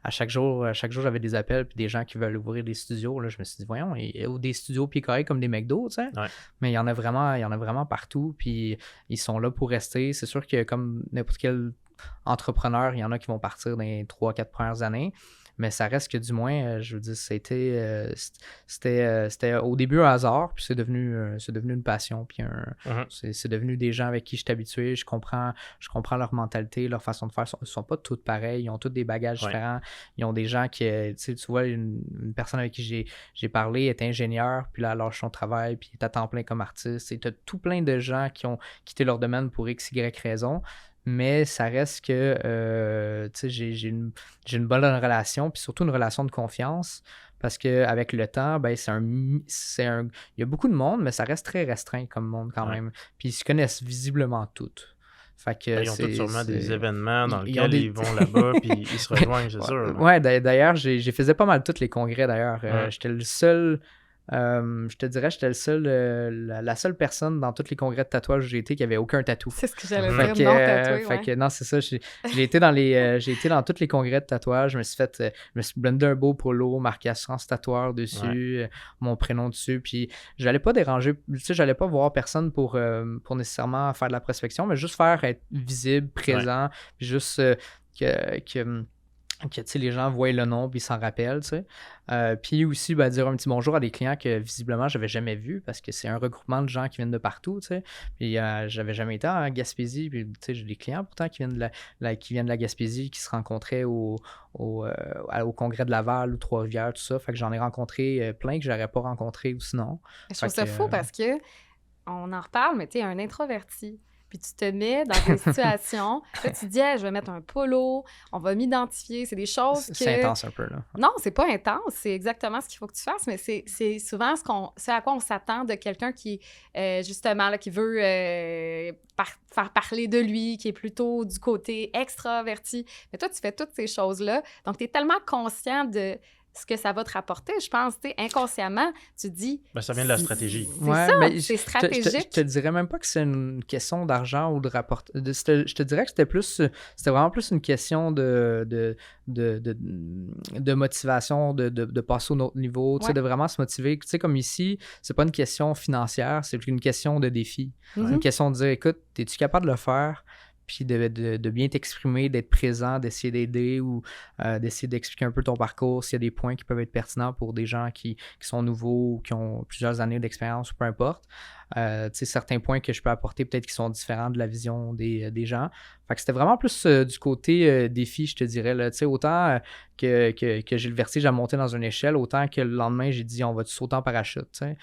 À chaque jour, j'avais des appels, puis des gens qui veulent ouvrir des studios. Là, je me suis dit, voyons, il y a des studios pieds carrés comme des McDo, tu sais. Mais il y en a vraiment partout, puis ils sont là pour rester. C'est sûr que comme n'importe quel entrepreneur, il y en a qui vont partir dans les 3-4 premières années. Mais ça reste que du moins, je veux dire, c'était au début un hasard, puis c'est devenu une passion, puis c'est devenu des gens avec qui je suis habitué, je comprends leur mentalité, leur façon de faire, ils sont pas tous pareils, ils ont tous des bagages différents, ils ont des gens qui, tu vois, une personne avec qui j'ai parlé est ingénieur, puis là, elle lâche son travail, puis est à temps plein comme artiste, et tu as tout plein de gens qui ont quitté leur domaine pour x, y raison. Mais ça reste que j'ai une bonne relation, puis surtout une relation de confiance, parce qu'avec le temps, ben, il y a beaucoup de monde, mais ça reste très restreint comme monde quand même. Puis ils se connaissent visiblement toutes. Fait que ils ont tous sûrement des événements dans lesquels ils vont là-bas, puis ils se rejoignent, c'est sûr. Ouais, d'ailleurs, j'ai faisais pas mal tous les congrès, d'ailleurs. J'étais le seul Je te dirais, j'étais la seule personne dans tous les congrès de tatouage où j'ai été qui avait aucun tatou. C'est ce que j'allais Fait dire, que, non tatoué, fait ouais. que non, c'est ça. J'ai été dans tous les congrès de tatouage. Je me suis blendé un beau polo, marqué Assurance Tatoueur dessus, mon prénom dessus. Puis j'allais pas déranger, tu sais, j'allais pas voir personne pour nécessairement faire de la prospection, mais juste faire être visible, présent, puis juste que tu sais, les gens voient le nom puis ils s'en rappellent, tu sais. Puis aussi, dire un petit bonjour à des clients que visiblement j'avais jamais vus parce que c'est un regroupement de gens qui viennent de partout, tu sais. Puis j'avais jamais été en Gaspésie, puis tu sais, j'ai des clients pourtant qui viennent de la Gaspésie, qui se rencontraient au congrès de Laval ou Trois-Rivières, tout ça. Fait que j'en ai rencontré plein que j'aurais pas rencontré ou sinon. Je trouve ça fou parce que on en reparle, mais tu es un introverti. Puis tu te mets dans des situations, là, tu te dis, hey, je vais mettre un polo, on va m'identifier. C'est des choses que... C'est intense un peu, là. Non, c'est pas intense. C'est exactement ce qu'il faut que tu fasses, mais c'est souvent ce à quoi on s'attend de quelqu'un qui, justement, là, qui veut faire parler de lui, qui est plutôt du côté extraverti. Mais toi, tu fais toutes ces choses-là. Donc, tu es tellement conscient de ce que ça va te rapporter, je pense, tu sais, inconsciemment, tu dis... ça vient de la stratégie. C'est ça, c'est stratégique. Je te dirais même pas que c'est une question d'argent ou de rapport. Je te dirais que c'était vraiment plus une question de motivation, de passer au autre niveau, tu sais, de vraiment se motiver. Tu sais, comme ici, c'est pas une question financière, c'est une question de défi. C'est une question de dire, écoute, es-tu capable de le faire? Puis de bien t'exprimer, d'être présent, d'essayer d'aider ou d'essayer d'expliquer un peu ton parcours, s'il y a des points qui peuvent être pertinents pour des gens qui sont nouveaux ou qui ont plusieurs années d'expérience ou peu importe. Tu sais, certains points que je peux apporter peut-être qui sont différents de la vision des gens. Fait que c'était vraiment plus du côté défi, je te dirais. Là. Tu sais, autant que j'ai le vertige à monter dans une échelle, autant que le lendemain, j'ai dit on va sauter en parachute. Tu sais.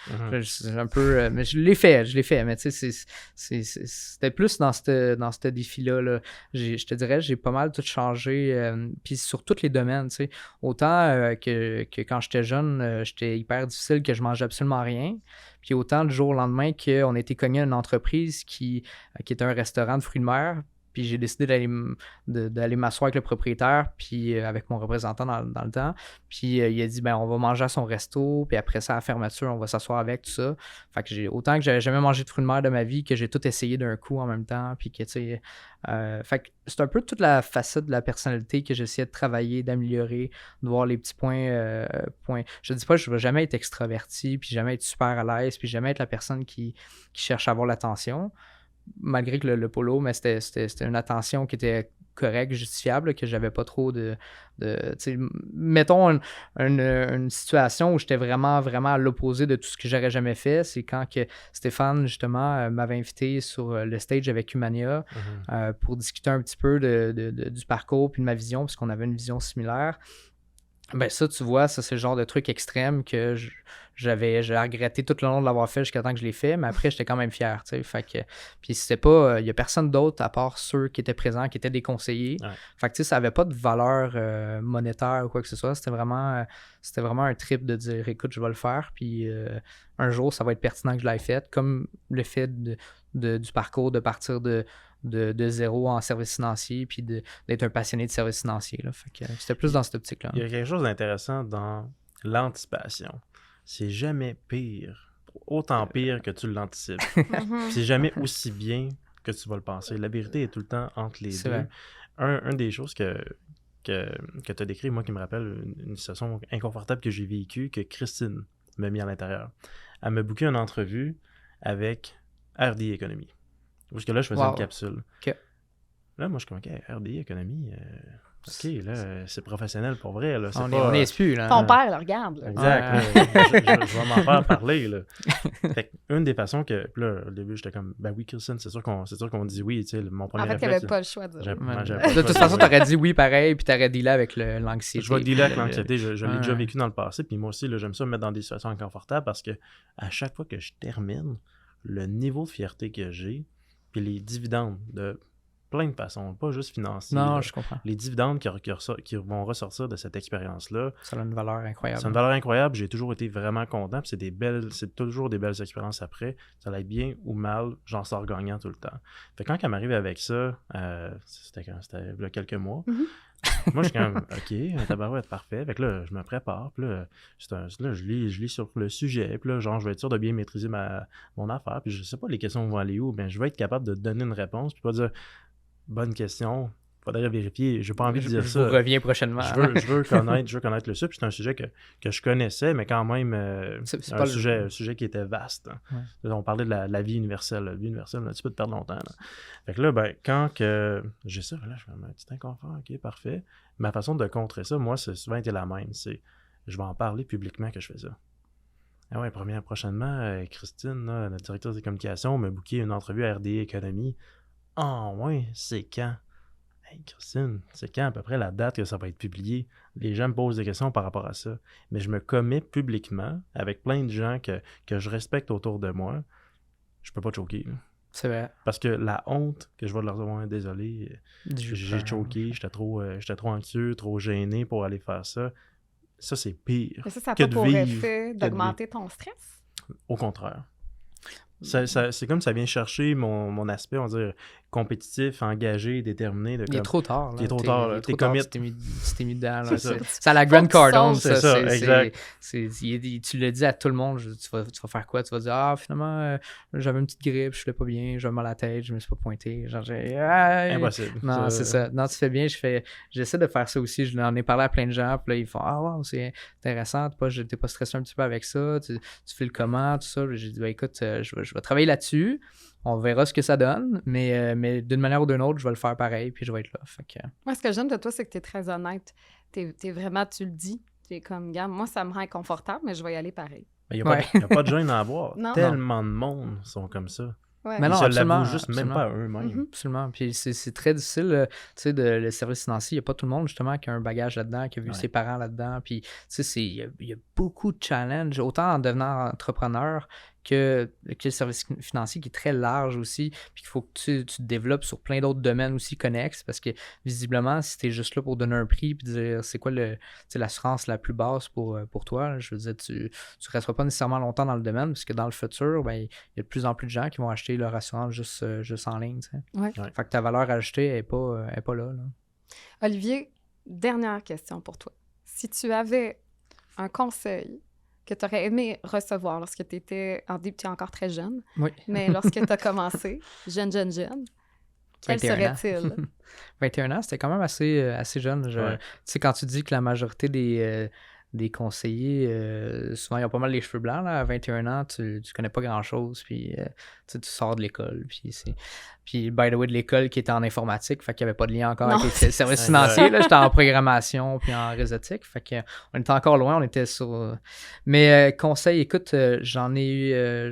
C'est un peu... mais je l'ai fait. Mais tu sais, c'était plus dans ce défi-là. Là. Je te dirais, j'ai pas mal tout changé. Puis sur tous les domaines. Tu sais. Autant que quand j'étais jeune, j'étais hyper difficile, que je mangeais absolument rien. Puis autant du jour au lendemain qu'on a été cogné à une entreprise qui était un restaurant de fruits de mer. Puis j'ai décidé d'aller m'asseoir avec le propriétaire, puis avec mon représentant dans le temps. Puis il a dit, on va manger à son resto, puis après ça, à la fermeture, on va s'asseoir avec, tout ça. Fait que autant que j'avais jamais mangé de fruits de mer de ma vie, que j'ai tout essayé d'un coup en même temps, puis que, tu sais... fait que c'est un peu toute la facette de la personnalité que j'essayais de travailler, d'améliorer, de voir les petits points. Je dis pas que je vais jamais être extraverti, puis jamais être super à l'aise, puis jamais être la personne qui cherche à avoir l'attention. Malgré que le polo, mais c'était une attention qui était correcte, justifiable, que j'avais pas trop de mettons une situation où j'étais vraiment, vraiment à l'opposé de tout ce que j'aurais jamais fait. C'est quand que Stéphane, justement, m'avait invité sur le stage avec Humania pour discuter un petit peu du parcours puis de ma vision, parce qu'on avait une vision similaire. Ça, tu vois, ça, c'est le genre de truc extrême que j'ai regretté tout le long de l'avoir fait jusqu'à temps que je l'ai fait, mais après, j'étais quand même fier, tu sais. Fait que, puis c'était pas... Il y a personne d'autre à part ceux qui étaient présents, qui étaient des conseillers. Ouais. Fait que, tu sais, ça avait pas de valeur monétaire ou quoi que ce soit. C'était vraiment un trip de dire, écoute, je vais le faire, puis un jour, ça va être pertinent que je l'aille fait, comme le fait du parcours, de partir de zéro en service financier, puis d'être un passionné de service financier. Là. Fait que c'était plus dans cette optique-là. Il y a quelque chose d'intéressant dans l'anticipation. C'est jamais pire, autant pire que tu l'anticipes. C'est jamais aussi bien que tu vas le penser. La vérité est tout le temps entre les deux. Vrai. Un des choses que tu as décrit, moi, qui me rappelle une situation inconfortable que j'ai vécue, que Christine m'a mis à l'intérieur. Elle m'a booké une entrevue avec RDI Économie. Parce que là, je faisais une capsule. Okay. Là, moi, je suis comme, OK, RDI Économie, OK, là, c'est professionnel pour vrai. Là, on est plus, là. Ton père le regarde. Là. Exact. Je vais m'en faire parler, là. Fait une des façons que, là, au début, j'étais comme, oui, Kirsten, c'est sûr qu'on dit oui, tu sais, mon premier réflexe. En fait, il n'y avait pas le choix de dire. De toute façon, tu aurais dit oui pareil, puis tu aurais dealé avec l'anxiété. Je vais dealer avec l'anxiété, je l'ai déjà vécu dans le passé, puis moi aussi, là, j'aime ça me mettre dans des situations inconfortables parce que à chaque fois que je termine, le niveau de fierté que j'ai, puis les dividendes de plein de façons, pas juste financiers. Non, je comprends. Les dividendes qui vont ressortir de cette expérience-là. Ça a une valeur incroyable. C'est une valeur incroyable. J'ai toujours été vraiment content. Puis c'est toujours des belles expériences après. Ça va être bien ou mal, j'en sors gagnant tout le temps. Fait que quand elle m'arrive avec ça, c'était il y a quelques mois, Moi, je suis quand même, OK, tabarouette, parfait. Fait que là, je me prépare. Puis là, je lis sur le sujet. Puis là, genre, je vais être sûr de bien maîtriser mon affaire. Puis je sais pas les questions vont aller où. Ben, je vais être capable de donner une réponse. Puis pas dire, bonne question. Faudrait vérifier. J'ai pas envie de dire je ça. vous reviens prochainement. Je veux connaître le sujet. Puis c'est un sujet que je connaissais, mais quand même, C'est un pas sujet qui était vaste. Hein. Ouais. On parlait de la vie universelle. La vie universelle, tu peux te perdre longtemps. Là. Fait que là, ben, quand que j'ai ça, là, je fais un petit inconfort. OK, parfait. Ma façon de contrer ça, moi, c'est souvent été la même. C'est, je vais en parler publiquement que je fais ça. Ah ouais, prochainement, Christine, là, notre directrice des communications, m'a booké une entrevue à RDI Économie. Ah ouais, c'est quand? Hey Christine, c'est quand à peu près la date que ça va être publié? Les gens me posent des questions par rapport à ça. Mais je me commets publiquement avec plein de gens que je respecte autour de moi. Je peux pas choquer. Là. C'est vrai. Parce que la honte que je vais leur dire, désolé, j'ai choqué, j'étais trop anxieux, trop gêné pour aller faire ça. Ça, c'est pire. Mais ça que a pas de pour vivre, effet d'augmenter ton stress? Au contraire. C'est comme ça vient chercher mon aspect, on va dire, compétitif, engagé, déterminé. Il est trop tard. Là. Il est trop tard. T'es commit. Tu t'es mis dedans. Là. C'est à la Grant Cardone. C'est ça, exact. Tu le dis à tout le monde. Tu vas faire quoi? Tu vas dire, finalement, j'avais une petite grippe, je ne pas bien, j'avais mal à la tête, je ne me suis pas pointé. Genre, impossible. Non, c'est ça. Non, tu fais bien. J'essaie de faire ça aussi. Je en ai parlé à plein de gens. Puis là, ils font, wow, c'est intéressant. T'es pas stressé un petit peu avec ça. Tu fais le comment, tout ça. J'ai dit, écoute, je vais travailler là-dessus. On verra ce que ça donne, mais d'une manière ou d'une autre, je vais le faire pareil, puis je vais être là. Fait que... Moi, ce que j'aime de toi, c'est que tu es très honnête. T'es vraiment, tu le dis. Tu es comme, gars, moi, ça me rend inconfortable, mais je vais y aller pareil. Il n'y a pas de gêne à avoir. Tellement de monde sont comme ça. Ouais. Mais non, ils se absolument, l'avouent juste même pas à eux-mêmes. Absolument. Puis c'est très difficile, tu sais, le service financier. Il n'y a pas tout le monde, justement, qui a un bagage là-dedans, qui a vu ses parents là-dedans. Puis, tu sais, il y a beaucoup de challenges, autant en devenant entrepreneur que le service financier qui est très large aussi, puis qu'il faut que tu te développes sur plein d'autres domaines aussi connexes, parce que visiblement, si tu es juste là pour donner un prix puis dire c'est quoi l'assurance la plus basse pour toi, là, je veux dire, tu ne resteras pas nécessairement longtemps dans le domaine, parce que dans le futur, ben, il y a de plus en plus de gens qui vont acheter leur assurance juste en ligne. Fait que ta valeur ajoutée n'est pas là. Olivier, dernière question pour toi. Si tu avais un conseil que tu aurais aimé recevoir lorsque tu étais, en début, tu es encore très jeune, mais lorsque tu as commencé, jeune, quel serait-il? 21 ans, c'était quand même assez jeune. Tu sais, quand tu dis que la majorité des conseillers, souvent, ils ont pas mal les cheveux blancs. Là. À 21 ans, tu connais pas grand-chose, puis tu sors de l'école. Puis, by the way, de l'école qui était en informatique, fait qu'il n'y avait pas de lien encore avec les services financiers. Là, j'étais en programmation puis en réseautique, fait qu'on était encore loin, on était sur... Mais conseil, écoute, j'en ai un,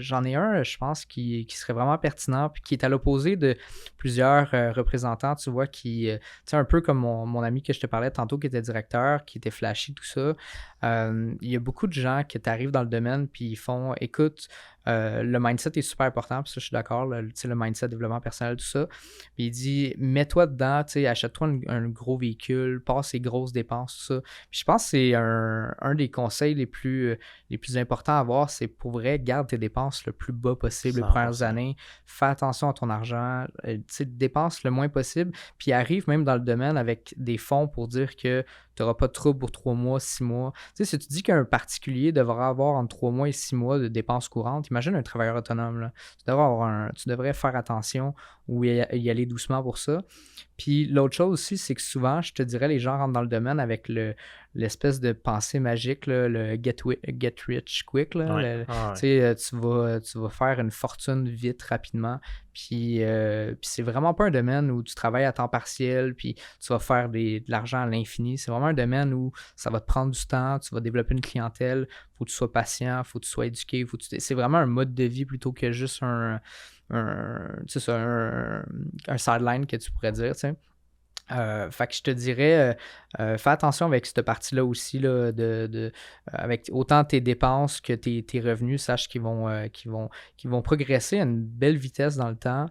je pense, qui serait vraiment pertinent, puis qui est à l'opposé de plusieurs représentants, tu vois, qui... tu sais, un peu comme mon ami que je te parlais tantôt, qui était directeur, qui était flashy, tout ça. Il y a beaucoup de gens qui t'arrivent dans le domaine, puis ils font, écoute, le mindset est super important, puis ça, je suis d'accord, le mindset, développement personnel, tout ça. Puis il dit, mets-toi dedans, achète-toi un gros véhicule, passe les grosses dépenses, tout ça. Puis je pense que c'est un des conseils les plus importants à avoir, c'est pour vrai, garde tes dépenses le plus bas possible les premières années. Fais attention à ton argent, dépense le moins possible, puis arrive même dans le domaine avec des fonds pour dire que tu n'auras pas de trouble pour 3 mois, 6 mois. Tu sais, si tu dis qu'un particulier devra avoir entre 3 mois et 6 mois de dépenses courantes, imagine un travailleur autonome. Là. Tu devrais faire attention ou y aller doucement pour ça. Puis l'autre chose aussi, c'est que souvent, je te dirais, les gens rentrent dans le domaine avec l'espèce de pensée magique, là, le get rich quick. Là, tu vas faire une fortune vite, rapidement. Puis c'est vraiment pas un domaine où tu travailles à temps partiel, puis tu vas faire de l'argent à l'infini. C'est vraiment un domaine où ça va te prendre du temps, tu vas développer une clientèle, il faut que tu sois patient, il faut que tu sois éduqué. C'est vraiment un mode de vie plutôt que juste un sideline que tu pourrais dire, tu sais. Fait que je te dirais, fais attention avec cette partie-là aussi, là, avec autant tes dépenses que tes revenus, sache qu'ils vont progresser à une belle vitesse dans le temps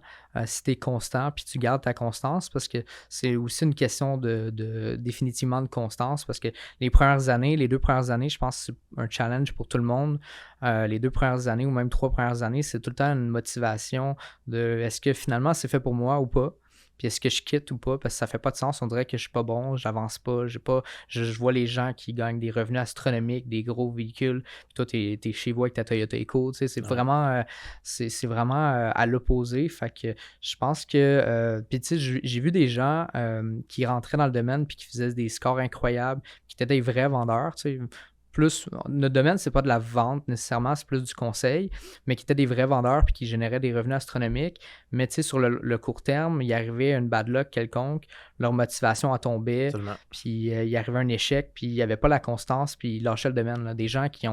si tu es constant, puis tu gardes ta constance, parce que c'est aussi une question définitivement de constance, parce que les 2 premières années, je pense que c'est un challenge pour tout le monde. Les 2 premières années ou même 3 premières années, c'est tout le temps une motivation de est-ce que finalement c'est fait pour moi ou pas? puis est-ce que je quitte ou pas, parce que ça fait pas de sens, on dirait que je suis pas bon, j'avance pas, je vois les gens qui gagnent des revenus astronomiques, des gros véhicules, puis toi, t'es chez vous avec ta Toyota Eco, tu sais, c'est Ouais. vraiment, c'est vraiment à l'opposé, fait que je pense que, puis tu sais, j'ai vu des gens qui rentraient dans le domaine puis qui faisaient des scores incroyables, qui étaient des vrais vendeurs, tu sais, plus, notre domaine, c'est pas de la vente nécessairement, c'est plus du conseil, mais qui étaient des vrais vendeurs puis qui généraient des revenus astronomiques. Mais tu sais, sur le court terme, il arrivait une bad luck quelconque, leur motivation a tombé, Absolument. puis il arrivait un échec, puis il n'y avait pas la constance, puis ils lâchaient le domaine. Là. Des gens qui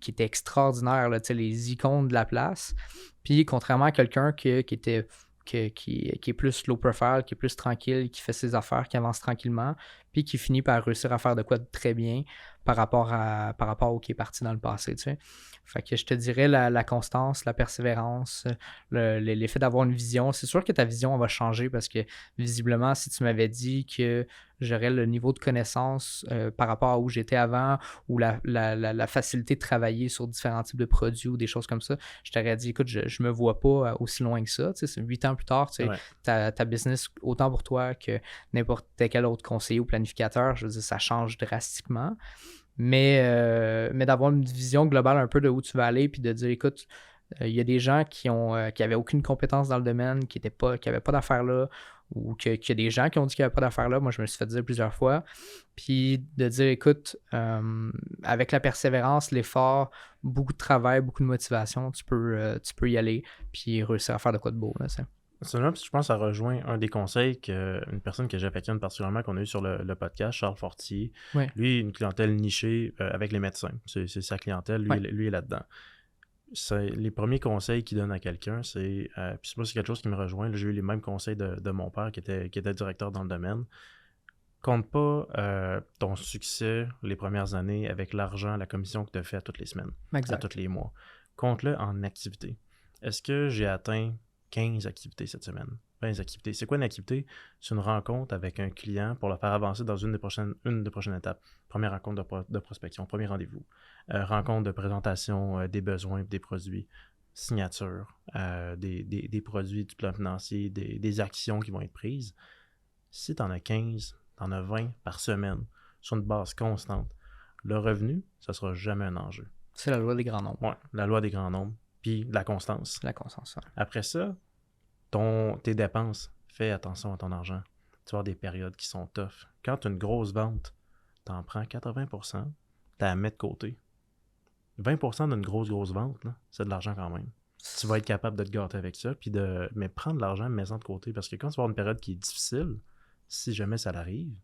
étaient extraordinaires, là, tu sais, les icônes de la place. Puis contrairement à quelqu'un qui était qui est plus low profile, qui est plus tranquille, qui fait ses affaires, qui avance tranquillement, puis qui finit par réussir à faire de quoi de très bien par rapport au qui est parti dans le passé, tu sais. Fait que je te dirais la constance, la persévérance, l'effet d'avoir une vision. C'est sûr que ta vision elle va changer parce que visiblement, si tu m'avais dit que j'aurais le niveau de connaissance par rapport à où j'étais avant ou la facilité de travailler sur différents types de produits ou des choses comme ça, je t'aurais dit, écoute, je me vois pas aussi loin que ça. Tu sais, c'est 8 ans plus tard, tu sais, Ouais. ta business, autant pour toi que n'importe quel autre conseiller ou planificateur, je veux dire, ça change drastiquement. Mais d'avoir une vision globale un peu de où tu vas aller, puis de dire, écoute, il y a des gens qui avaient aucune compétence dans le domaine, qui n'avaient pas d'affaires là, ou qu'il y a des gens qui ont dit qu'il n'y avait pas d'affaires là. Moi, je me suis fait dire plusieurs fois. Puis de dire, écoute, avec la persévérance, l'effort, beaucoup de travail, beaucoup de motivation, tu peux y aller, puis réussir à faire de quoi de beau, là, ça. Absolument, puis je pense que ça rejoint un des conseils qu'une personne que j'affectionne particulièrement, qu'on a eu sur le podcast, Charles Fortier. Ouais. Lui, une clientèle nichée avec les médecins. C'est sa clientèle, lui est là-dedans. Les premiers conseils qu'il donne à quelqu'un, c'est... puis moi, c'est quelque chose qui me rejoint. Là, j'ai eu les mêmes conseils de mon père qui était directeur dans le domaine. Compte pas ton succès les premières années avec l'argent, la commission que tu as fait à toutes les semaines, Exact. à tous les mois. Compte-le en activité. Est-ce que j'ai atteint 15 activités cette semaine? 20 activités. C'est quoi une activité? C'est une rencontre avec un client pour le faire avancer dans une des prochaines étapes. Première rencontre de prospection, premier rendez-vous. Rencontre de présentation des besoins et des produits. Signature, des produits du plan financier, des actions qui vont être prises. Si tu en as 15, tu en as 20 par semaine, sur une base constante, le revenu, ça sera jamais un enjeu. C'est la loi des grands nombres. Ouais, la loi des grands nombres, puis la constance. La constance. Ouais. Après ça, tes dépenses, fais attention à ton argent. Tu vas avoir des périodes qui sont tough. Quand tu as une grosse vente, tu en prends 80%, tu as à mettre de côté. 20% d'une grosse vente, là, c'est de l'argent quand même. Tu vas être capable de te gâter avec ça, mais prendre l'argent, mets-en de côté, parce que quand tu vas avoir une période qui est difficile, si jamais ça l'arrive,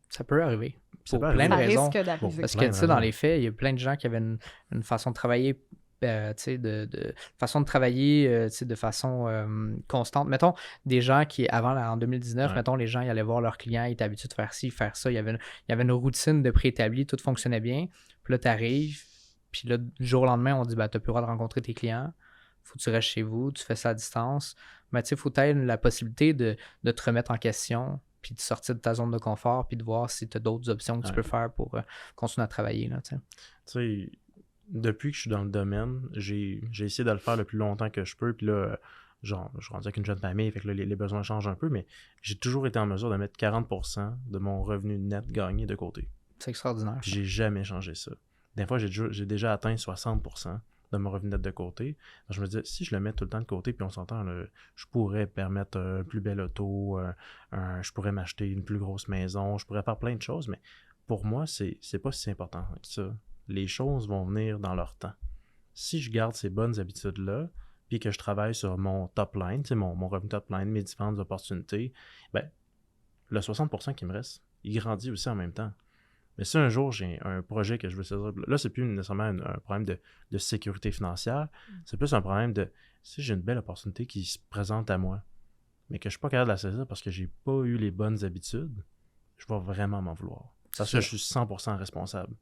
ça peut arriver. Ça Pour peut plein de arriver. Ça raisons. risque d'arriver. Parce que, plein de tu sais, dans raisons. les faits, il y a plein de gens qui avaient une façon de travailler, tu sais, de façon de travailler, tu sais, de façon constante. Mettons, des gens qui, en 2019, Ouais. mettons, les gens, ils allaient voir leurs clients, ils étaient habitués de faire ci, faire ça. Il y avait une routine de préétablie, tout fonctionnait bien. Puis là, tu arrives, puis là, du jour au lendemain, on dit, ben, tu n'as plus le droit de rencontrer tes clients. Faut que tu restes chez vous, tu fais ça à distance. Mais tu sais, il faut que tu aies la possibilité de te remettre en question, puis de sortir de ta zone de confort, puis de voir si tu as d'autres options que tu peux faire pour continuer à travailler. Là, tu sais. Tu sais, depuis que je suis dans le domaine, j'ai essayé de le faire le plus longtemps que je peux. Puis là, genre, je suis rendu avec une jeune famille, fait que là, les besoins changent un peu, mais j'ai toujours été en mesure de mettre 40% de mon revenu net gagné de côté. C'est extraordinaire. Puis j'ai jamais changé ça. Des fois, j'ai déjà atteint 60% de mon revenu net de côté. Donc, je me disais, si je le mets tout le temps de côté, puis on s'entend, là, je pourrais permettre un plus bel auto, je pourrais m'acheter une plus grosse maison, je pourrais faire plein de choses, mais pour moi, c'est pas si important que ça. Les choses vont venir dans leur temps. Si je garde ces bonnes habitudes-là, puis que je travaille sur mon top line, mon revenu top line, mes différentes opportunités, ben, le 60% qui me reste, il grandit aussi en même temps. Mais si un jour j'ai un projet que je veux saisir, là, c'est plus nécessairement un problème de sécurité financière, c'est plus un problème de si j'ai une belle opportunité qui se présente à moi, mais que je suis pas capable de la saisir parce que j'ai pas eu les bonnes habitudes, je vais vraiment m'en vouloir. Parce que je suis 100% responsable.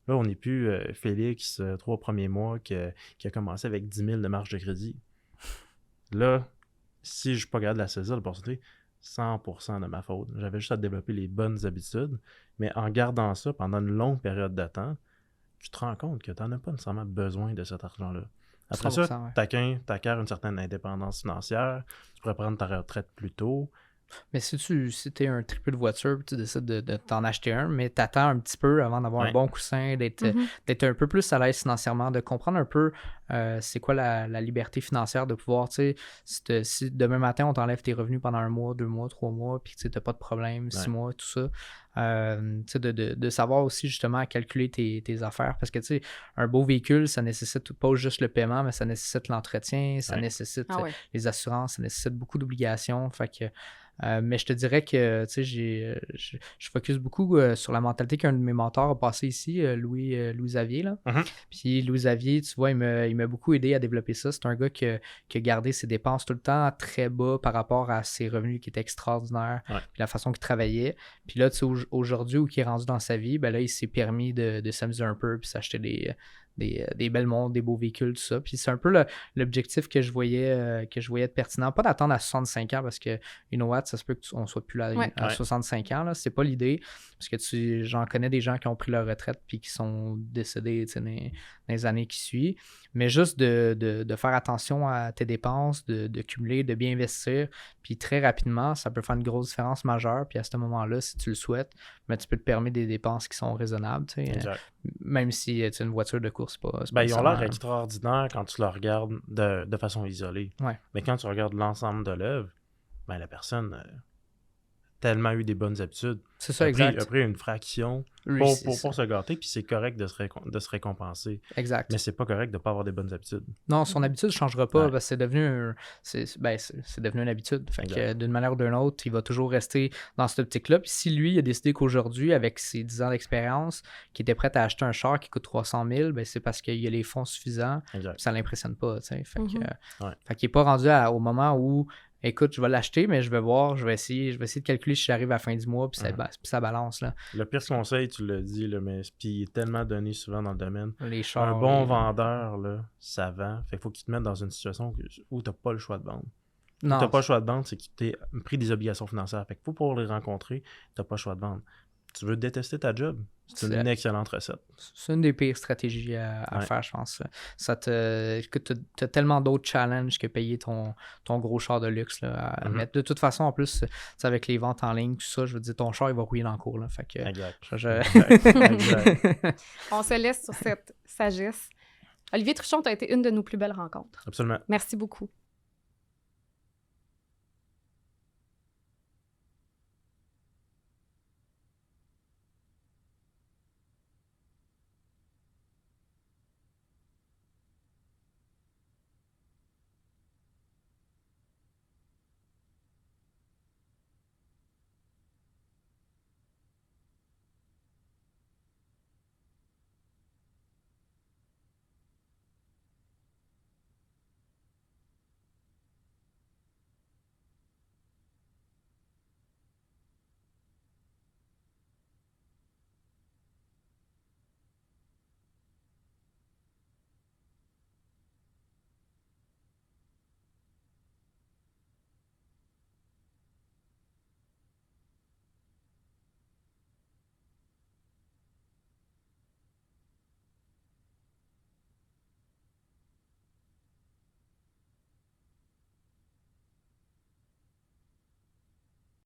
Là, on n'est plus Félix, 3 premiers mois, qui a commencé avec 10 000 de marge de crédit. Là, si je suis pas capable de la saisir, l'opportunité, 100% de ma faute. J'avais juste à développer les bonnes habitudes, mais en gardant ça pendant une longue période de temps, tu te rends compte que tu n'en as pas nécessairement besoin de cet argent-là. Après 100%, ça, ouais. t'acquiers une certaine indépendance financière, tu pourrais prendre ta retraite plus tôt, Mais si t'es un triple de voiture, tu décides de t'en acheter un, mais t'attends un petit peu avant d'avoir un bon coussin, d'être un peu plus à l'aise financièrement, de comprendre un peu c'est quoi la liberté financière, de pouvoir, tu sais, si demain matin on t'enlève tes revenus pendant 1 mois, 2 mois, 3 mois, puis tu t'as pas de problème, 6 mois, tout ça. Tu sais, de savoir aussi justement calculer tes affaires, parce que tu sais, un beau véhicule, ça nécessite pas juste le paiement, mais ça nécessite l'entretien, ça nécessite les assurances, ça nécessite beaucoup d'obligations. Fait que mais je te dirais que tu sais, je focus beaucoup sur la mentalité qu'un de mes mentors a passé ici, Louis Xavier, là. Puis Louis Xavier, tu vois, il m'a beaucoup aidé à développer ça. C'est un gars qui a gardé ses dépenses tout le temps très bas par rapport à ses revenus qui étaient extraordinaires, puis la façon qu'il travaillait. Puis là, tu sais, aujourd'hui, où il est rendu dans sa vie, ben là, il s'est permis de s'amuser un peu, puis s'acheter des belles montres, des beaux véhicules, tout ça. Puis c'est un peu l'objectif que je voyais de pertinent. Pas d'attendre à 65 ans, parce que, you know what, ça se peut qu'on soit plus là à 65 ans. Là. C'est pas l'idée, parce que j'en connais des gens qui ont pris leur retraite puis qui sont décédés dans les années qui suivent. Mais juste de faire attention à tes dépenses, de cumuler, de bien investir. Puis très rapidement, ça peut faire une grosse différence majeure. Puis à ce moment-là, si tu le souhaites, ben, tu peux te permettre des dépenses qui sont raisonnables. Même si tu as une voiture de course, c'est pas ils ont l'air extraordinaires quand tu la regardes de façon isolée. Mais quand tu regardes l'ensemble de l'œuvre, ben, la personne a tellement eu des bonnes habitudes. C'est ça, exact. A pris une fraction pour se gâter, puis c'est correct de se récompenser. Exact. Mais c'est pas correct de pas avoir des bonnes habitudes. Non, son habitude ne changera pas, parce que c'est devenu une habitude. Fait que d'une manière ou d'une autre, il va toujours rester dans cette optique-là. Puis si lui, il a décidé qu'aujourd'hui, avec ses 10 ans d'expérience, qu'il était prêt à acheter un char qui coûte 300 000, ben c'est parce qu'il y a les fonds suffisants, ça ne l'impressionne pas. Fait qu'il n'est pas rendu au moment où écoute, je vais l'acheter, mais je vais essayer de calculer si j'arrive à la fin du mois, puis ça balance. Là. Le pire conseil, tu l'as dit, là, mais puis il est tellement donné souvent dans le domaine. Les chars, un bon vendeur, là, ça vend. Fait qu'il faut qu'il te mette dans une situation où tu n'as pas le choix de vendre. Non. Tu n'as pas le choix de vendre, c'est que tu as pris des obligations financières. Fait qu'il faut pour les rencontrer, tu n'as pas le choix de vendre. Tu veux détester ta job? C'est une excellente recette. C'est une des pires stratégies à faire, je pense. Écoute, tu as tellement d'autres challenges que payer ton gros char de luxe là, à mettre. De toute façon, en plus, avec les ventes en ligne, tout ça, je veux dire, ton char, il va rouiller dans le cours. Là, fait que, exact. Exact. On se laisse sur cette sagesse. Olivier Truchon, tu as été une de nos plus belles rencontres. Absolument. Merci beaucoup.